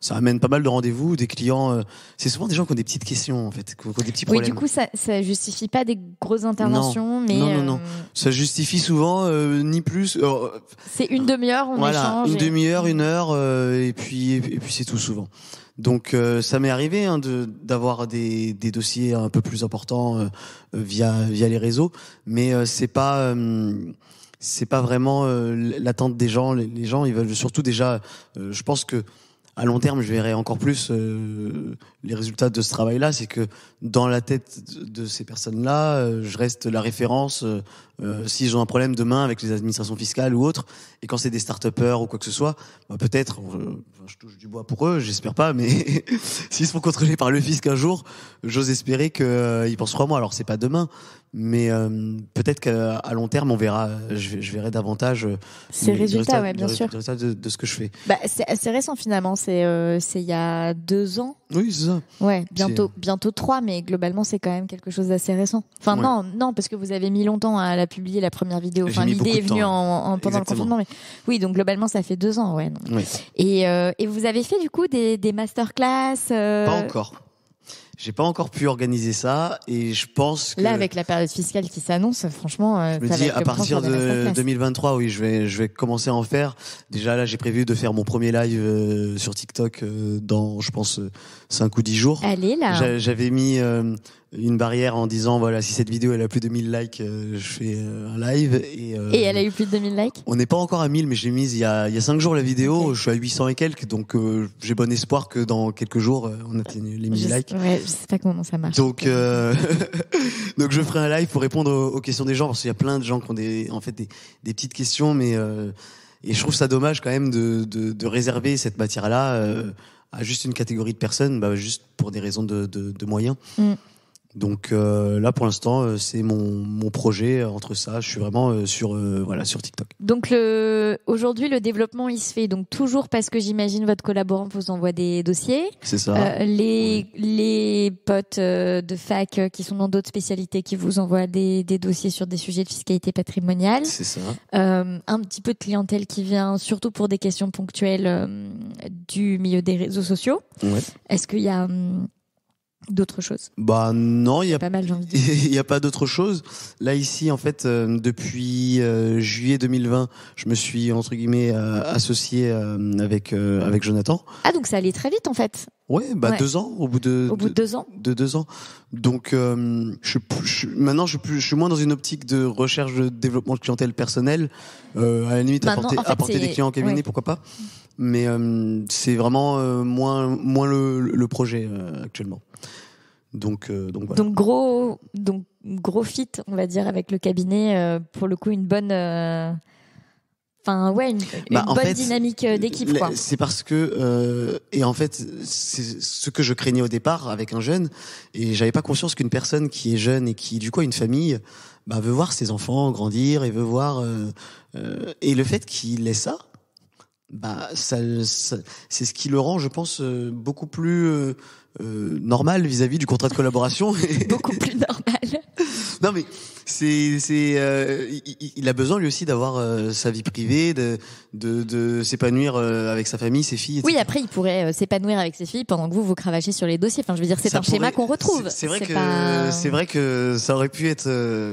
ça amène pas mal de rendez-vous, des clients. C'est souvent des gens qui ont des petites questions, en fait, qui ont des petits problèmes. Oui, du coup, ça justifie pas des grosses interventions, non. Ça justifie souvent ni plus. C'est une demi-heure, on échange. Une demi-heure, 1 heure, et puis c'est tout souvent. Donc ça m'est arrivé d'avoir des dossiers un peu plus importants via les réseaux, mais c'est pas vraiment l'attente des gens. Les gens, ils veulent surtout déjà. Je pense que à long terme, je verrai encore plus les résultats de ce travail-là. C'est que dans la tête de ces personnes-là, je reste la référence s'ils ont un problème demain avec les administrations fiscales ou autres. Et quand c'est des start-upers ou quoi que ce soit, peut-être, je touche du bois pour eux, j'espère pas, mais s'ils se font contrôler par le fisc un jour, j'ose espérer qu'ils penseront à moi. Alors c'est pas demain, mais peut-être qu'à long terme, on verra. Je verrai davantage ces résultats, ouais, bien sûr. Les résultats de ce que je fais. C'est assez récent finalement. C'est il y a 2 ans. Oui, c'est ça. Ouais, bientôt 3, mais globalement c'est quand même quelque chose d'assez récent. Enfin non, parce que vous avez mis longtemps à la publier la première vidéo. Enfin l'idée est venue pendant le confinement, mais oui, donc globalement ça fait 2 ans, ouais. Oui. Et vous avez fait du coup des masterclass Pas encore. J'ai pas encore pu organiser ça et je pense que là avec la période fiscale qui s'annonce, franchement, je me dis à partir de 2023, oui, je vais commencer à en faire. Déjà là, j'ai prévu de faire mon premier live sur TikTok dans, je pense, 5 ou 10 jours. Allez là. J'avais mis une barrière en disant voilà, si cette vidéo elle a plus de 1000 likes, je fais un live et elle a eu plus de 2000 likes. On n'est pas encore à 1000, mais j'ai mise il y a 5 jours la vidéo. Okay. Je suis à 800 et quelques, donc j'ai bon espoir que dans quelques jours on atteigne les 1000 likes. Ouais, je sais pas comment ça marche. Donc donc je ferai un live pour répondre aux questions des gens, parce qu'il y a plein de gens qui ont des petites questions, mais et je trouve ça dommage quand même de réserver cette matière-là à juste une catégorie de personnes, juste pour des raisons de moyens. Donc là pour l'instant c'est mon projet entre ça. Je suis vraiment sur TikTok. Donc aujourd'hui le développement il se fait donc toujours parce que j'imagine votre collaborant vous envoie des dossiers. C'est ça. Les potes de fac qui sont dans d'autres spécialités qui vous envoient des dossiers sur des sujets de fiscalité patrimoniale. C'est ça. Un petit peu de clientèle qui vient surtout pour des questions ponctuelles du milieu des réseaux sociaux. Ouais. Est-ce qu'il y a d'autres choses? Non, il y a pas mal, j'ai envie de dire. Il y a pas d'autre chose. Là ici en fait depuis juillet 2020, je me suis entre guillemets associé avec Jonathan. Ah donc ça allait très vite en fait. Ouais, 2 ans au bout de 2 ans. De 2 ans. Donc maintenant je suis moins dans une optique de recherche de développement de clientèle personnelle, à la limite apporter des clients en cabinet, pourquoi pas. Mais c'est vraiment moins le projet actuellement. Donc voilà. Donc gros fit, on va dire, avec le cabinet, pour le coup une bonne une bonne dynamique d'équipe quoi. C'est parce que et en fait c'est ce que je craignais au départ avec un jeune, et j'avais pas conscience qu'une personne qui est jeune et qui du coup a une famille veut voir ses enfants grandir et veut voir et le fait qu'il ait ça, ça c'est ce qui le rend, je pense, beaucoup plus normal vis-à-vis du contrat de collaboration. Beaucoup plus normal. Non mais il a besoin lui aussi d'avoir sa vie privée, de s'épanouir avec sa famille, ses filles, etc. Oui, après il pourrait s'épanouir avec ses filles pendant que vous cravachez sur les dossiers. Enfin, je veux dire, c'est un schéma qu'on retrouve. C'est vrai que ça aurait pu être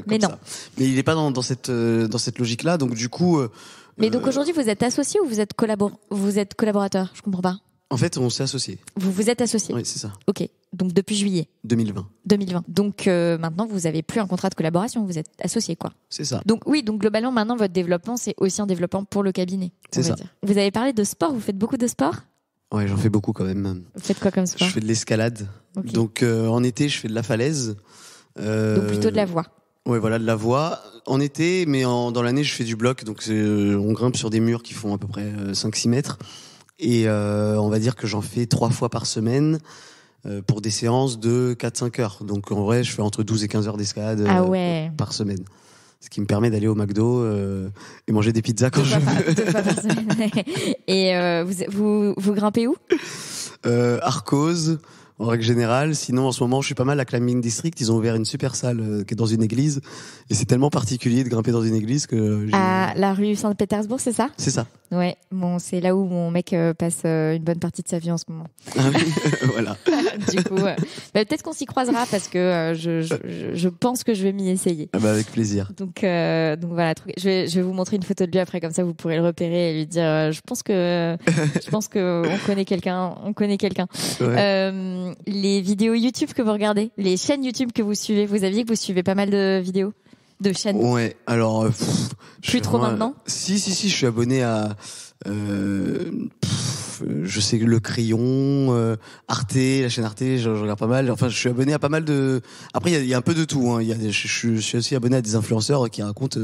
comme ça. Mais il est pas dans cette logique-là, donc du coup. Mais donc aujourd'hui, vous êtes associé ou vous êtes collaborateur? Je comprends pas. En fait, on s'est associés. Vous êtes associés? Oui, c'est ça. Ok. Donc depuis juillet 2020. Donc maintenant, vous avez plus un contrat de collaboration, vous êtes associés, quoi. C'est ça. Donc oui, donc globalement, maintenant, votre développement, c'est aussi un développement pour le cabinet. C'est ça. Vous avez parlé de sport, vous faites beaucoup de sport? Ouais, j'en fais beaucoup quand même. Vous faites quoi comme sport? Je fais de l'escalade. Okay. Donc en été, je fais de la falaise. Donc plutôt de la voie. Ouais, voilà, de la voie. En été, mais dans l'année, je fais du bloc. Donc on grimpe sur des murs qui font à peu près 5-6 mètres. Et on va dire que j'en fais 3 fois par semaine pour des séances de 4-5 heures. Donc en vrai, je fais entre 12 et 15 heures d'escalade par semaine. Ce qui me permet d'aller au McDo et manger des pizzas quand je veux. 2 fois par semaine. Et vous grimpez où? Arcos, en règle générale. Sinon, en ce moment, je suis pas mal à Climbing District. Ils ont ouvert une super salle qui est dans une église. Et c'est tellement particulier de grimper dans une église que... À la rue Saint-Pétersbourg, c'est ça? C'est ça. Ouais, bon, c'est là où mon mec passe une bonne partie de sa vie en ce moment. Ah oui, voilà. Du coup, peut-être qu'on s'y croisera parce que je pense que je vais m'y essayer. Ah avec plaisir. Donc voilà, je vais vous montrer une photo de lui après, comme ça vous pourrez le repérer et lui dire je pense que on connaît quelqu'un. Ouais. Les vidéos YouTube que vous regardez, les chaînes YouTube que vous suivez, vous aviez que vous suivez pas mal de vidéos de chaînes? Ouais, alors plus trop maintenant. Si, je suis abonné à je sais Le Crayon, Arte, la chaîne Arte, je regarde pas mal. Enfin, je suis abonné à pas mal de. Après, il y a un peu de tout. Hein. Je suis aussi abonné à des influenceurs qui racontent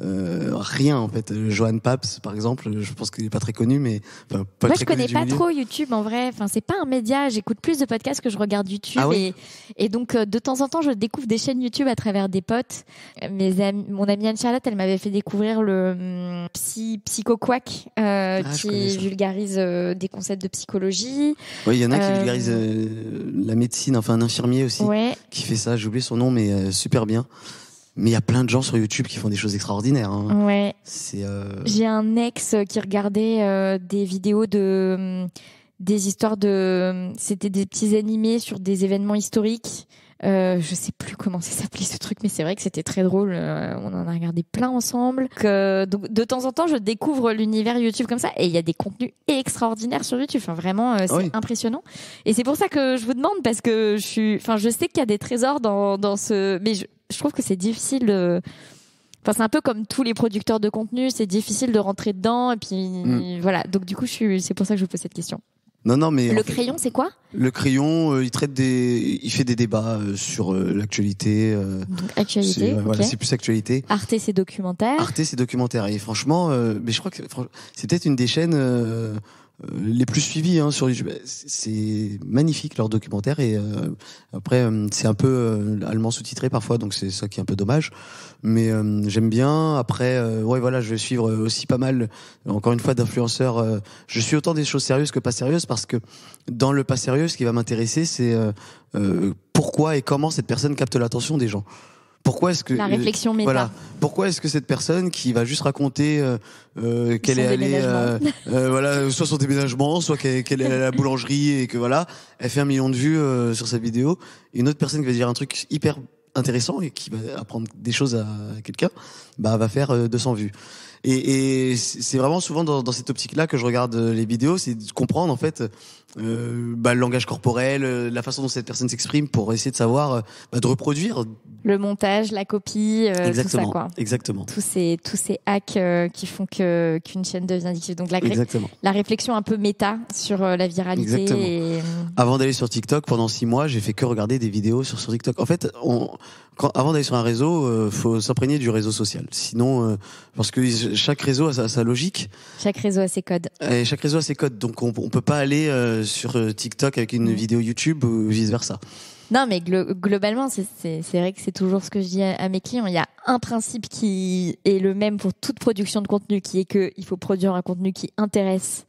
rien en fait. Johan Paps, par exemple, je pense qu'il est pas très connu, mais moi je connais pas trop YouTube en vrai. Enfin, c'est pas un média. J'écoute plus de podcasts que je regarde YouTube. Ah oui. Et donc de temps en temps, je découvre des chaînes YouTube à travers des potes. Mon amie Anne-Charlotte, elle m'avait fait découvrir le Psycho-Quack qui vulgarise des concepts de psychologie. Oui, il y en a qui vulgarisent la médecine. Enfin, un infirmier aussi qui fait ça. J'ai oublié son nom, mais super bien. Mais il y a plein de gens sur YouTube qui font des choses extraordinaires. Hein. Ouais. J'ai un ex qui regardait des vidéos des histoires de... C'était des petits animés sur des événements historiques. Je sais plus comment ça s'appelait ce truc, mais c'est vrai que c'était très drôle. On en a regardé plein ensemble. Donc de temps en temps, je découvre l'univers YouTube comme ça, et il y a des contenus extraordinaires sur YouTube. Enfin, vraiment, c'est impressionnant. Et c'est pour ça que je vous demande, parce que je sais qu'il y a des trésors dans ce, mais je trouve que c'est difficile. Enfin, c'est un peu comme tous les producteurs de contenu, c'est difficile de rentrer dedans. Et puis voilà. Donc du coup, c'est pour ça que je vous pose cette question. Non, mais le crayon, c'est quoi? Le crayon, il fait des débats sur l'actualité. Donc actualité. Voilà, c'est plus actualité. Arte, c'est documentaire. Arte, c'est documentaire. Et franchement, mais je crois que c'est peut-être une des chaînes les plus suivies sur YouTube. C'est magnifique leur documentaire, et après c'est un peu allemand sous-titré parfois, donc c'est ça qui est un peu dommage. Mais j'aime bien. Après, voilà, je vais suivre aussi pas mal, encore une fois, d'influenceurs. Je suis autant des choses sérieuses que pas sérieuses, parce que dans le pas sérieux, ce qui va m'intéresser, c'est pourquoi et comment cette personne capte l'attention des gens. Pourquoi est-ce que la réflexion méta. Voilà. Pourquoi est-ce que cette personne qui va juste raconter qu'elle est allée soit son déménagement, soit qu'elle est allée à la boulangerie, et que voilà, elle fait 1 million de vues sur sa vidéo, et une autre personne qui va dire un truc hyper intéressant et qui va apprendre des choses à quelqu'un, va faire 200 vues. Et c'est vraiment souvent dans cette optique-là que je regarde les vidéos, c'est de comprendre en fait le langage corporel, la façon dont cette personne s'exprime, pour essayer de savoir, de reproduire le montage, la copie, exactement, tout ça, quoi. Exactement. Tous ces hacks qui font qu'une chaîne devient addictive. Donc la réflexion un peu méta sur la viralité. Exactement. Et... Avant d'aller sur TikTok, pendant 6 mois, j'ai fait que regarder des vidéos sur TikTok. En fait, avant d'aller sur un réseau, faut s'imprégner du réseau social. Sinon, parce que chaque réseau a sa logique. Chaque réseau a ses codes. Et chaque réseau a ses codes. Donc on peut pas aller sur TikTok avec une vidéo YouTube ou vice versa. Non, mais globalement, c'est vrai que c'est toujours ce que je dis à mes clients. Il y a un principe qui est le même pour toute production de contenu, qui est que il faut produire un contenu qui intéresse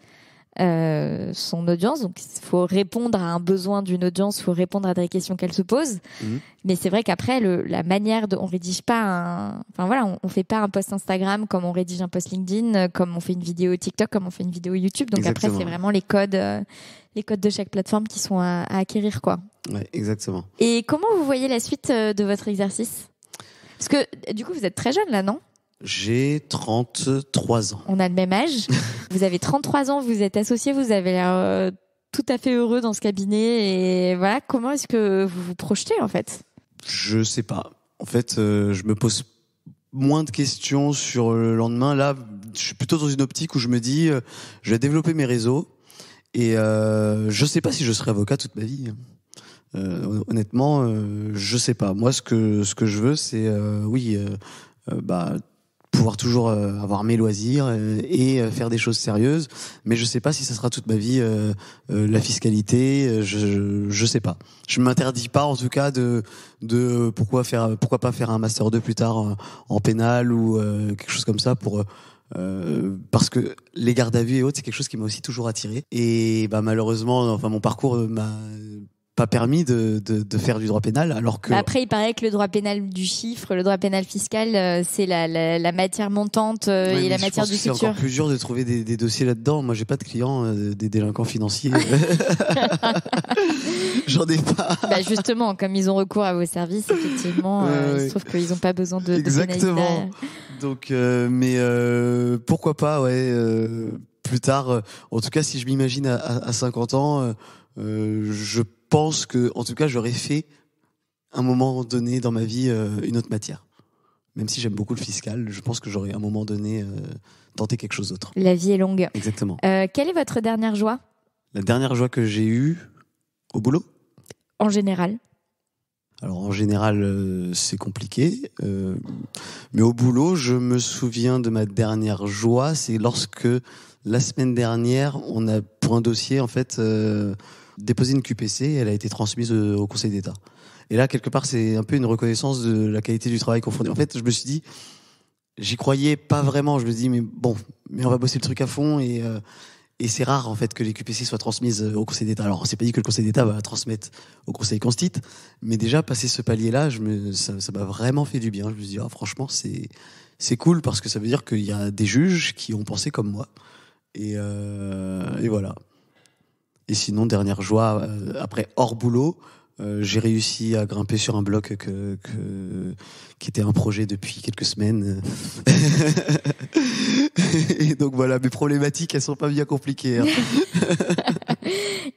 son audience. Donc il faut répondre à un besoin d'une audience, il faut répondre à des questions qu'elle se pose. Mais c'est vrai qu'après la manière on rédige pas on fait pas un post Instagram comme on rédige un post LinkedIn, comme on fait une vidéo TikTok, comme on fait une vidéo YouTube. Donc exactement. Après c'est vraiment les codes de chaque plateforme qui sont à acquérir, quoi. Ouais, exactement. Et comment vous voyez la suite de votre exercice? Parce que du coup vous êtes très jeune là, non? J'ai 33 ans. On a le même âge. Vous avez 33 ans, vous êtes associé, vous avez l'air tout à fait heureux dans ce cabinet. Et voilà, comment est-ce que vous vous projetez, en fait? Je sais pas. En fait, je me pose moins de questions sur le lendemain. Là, je suis plutôt dans une optique où je me dis, je vais développer mes réseaux. Et je sais pas si je serai avocat toute ma vie. Honnêtement, je sais pas. Moi, ce que je veux, c'est pouvoir toujours avoir mes loisirs et faire des choses sérieuses, mais je sais pas si ça sera toute ma vie. La fiscalité, je sais pas. Je m'interdis pas, en tout cas, de pourquoi pas faire un master 2 plus tard en pénal ou quelque chose comme ça, pour parce que les gardes à vue et autres, c'est quelque chose qui m'a aussi toujours attiré. Et malheureusement, mon parcours m'a pas permis de faire du droit pénal, alors que après il paraît que le droit pénal du chiffre, le droit pénal fiscal, c'est la matière montante et la matière du futur. C'est encore plus dur de trouver des dossiers là-dedans. Moi, j'ai pas de clients, des délinquants financiers. J'en ai pas. Justement, comme ils ont recours à vos services, effectivement, il se trouve qu'ils ont pas besoin de exactement. Donc, mais pourquoi pas, plus tard. En tout cas, si je m'imagine à 50 ans, je pense que, en tout cas, j'aurais fait à un moment donné dans ma vie une autre matière. Même si j'aime beaucoup le fiscal, je pense que j'aurais à un moment donné tenté quelque chose d'autre. La vie est longue. Exactement. Quelle est votre dernière joie? La dernière joie que j'ai eue au boulot? En général. Alors en général, c'est compliqué. Mais au boulot, je me souviens de ma dernière joie, c'est lorsque la semaine dernière, on a, pour un dossier, en fait, déposé une QPC, et elle a été transmise au Conseil d'État. Et là, quelque part, c'est un peu une reconnaissance de la qualité du travail qu'on fournit. En fait, je me suis dit, j'y croyais pas vraiment. Je me dis, mais on va bosser le truc à fond, et c'est rare, en fait, que les QPC soient transmises au Conseil d'État. Alors, c'est pas dit que le Conseil d'État va transmettre au Conseil Constit, mais déjà, passer ce palier-là, ça m'a vraiment fait du bien. Je me suis dit, franchement, c'est cool, parce que ça veut dire qu'il y a des juges qui ont pensé comme moi. Et voilà. Et sinon, dernière joie, après hors boulot, J'ai réussi à grimper sur un bloc qui était un projet depuis quelques semaines. Et donc voilà, mes problématiques, elles sont pas bien compliquées. Hein.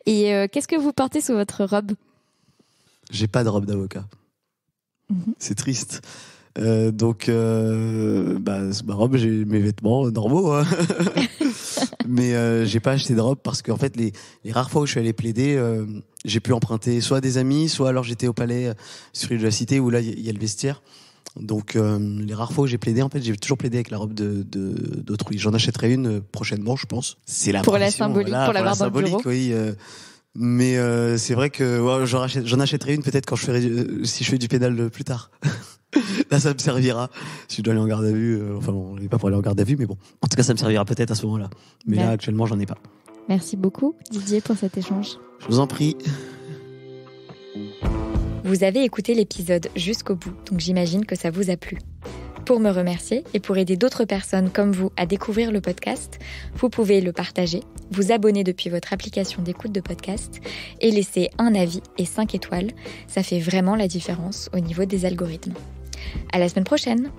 Et qu'est-ce que vous portez sous votre robe ? J'ai pas de robe d'avocat. C'est triste. Donc, ma robe, j'ai mes vêtements normaux. Hein. Mais j'ai pas acheté de robe parce qu'en fait, les rares fois où je suis allé plaider, j'ai pu emprunter soit des amis, soit alors j'étais au palais sur l'île de la Cité où là, il y a le vestiaire. Donc, les rares fois où j'ai plaidé, en fait, j'ai toujours plaidé avec la robe d'autrui. J'en achèterai une prochainement, je pense. C'est la pour la symbolique, voilà, pour l'avoir dans le bureau. Oui. Mais c'est vrai que j'en achèterai une peut-être quand si je fais du pédale plus tard. Là, ça me servira. Si je dois aller en garde à vue, on n'est pas pour aller en garde à vue, mais bon. En tout cas, ça me servira peut-être à ce moment-là. Mais là, actuellement, j'en ai pas. Merci beaucoup, Didier, pour cet échange. Je vous en prie. Vous avez écouté l'épisode jusqu'au bout, donc j'imagine que ça vous a plu. Pour me remercier et pour aider d'autres personnes comme vous à découvrir le podcast, vous pouvez le partager, vous abonner depuis votre application d'écoute de podcast et laisser un avis et 5 étoiles. Ça fait vraiment la différence au niveau des algorithmes. À la semaine prochaine!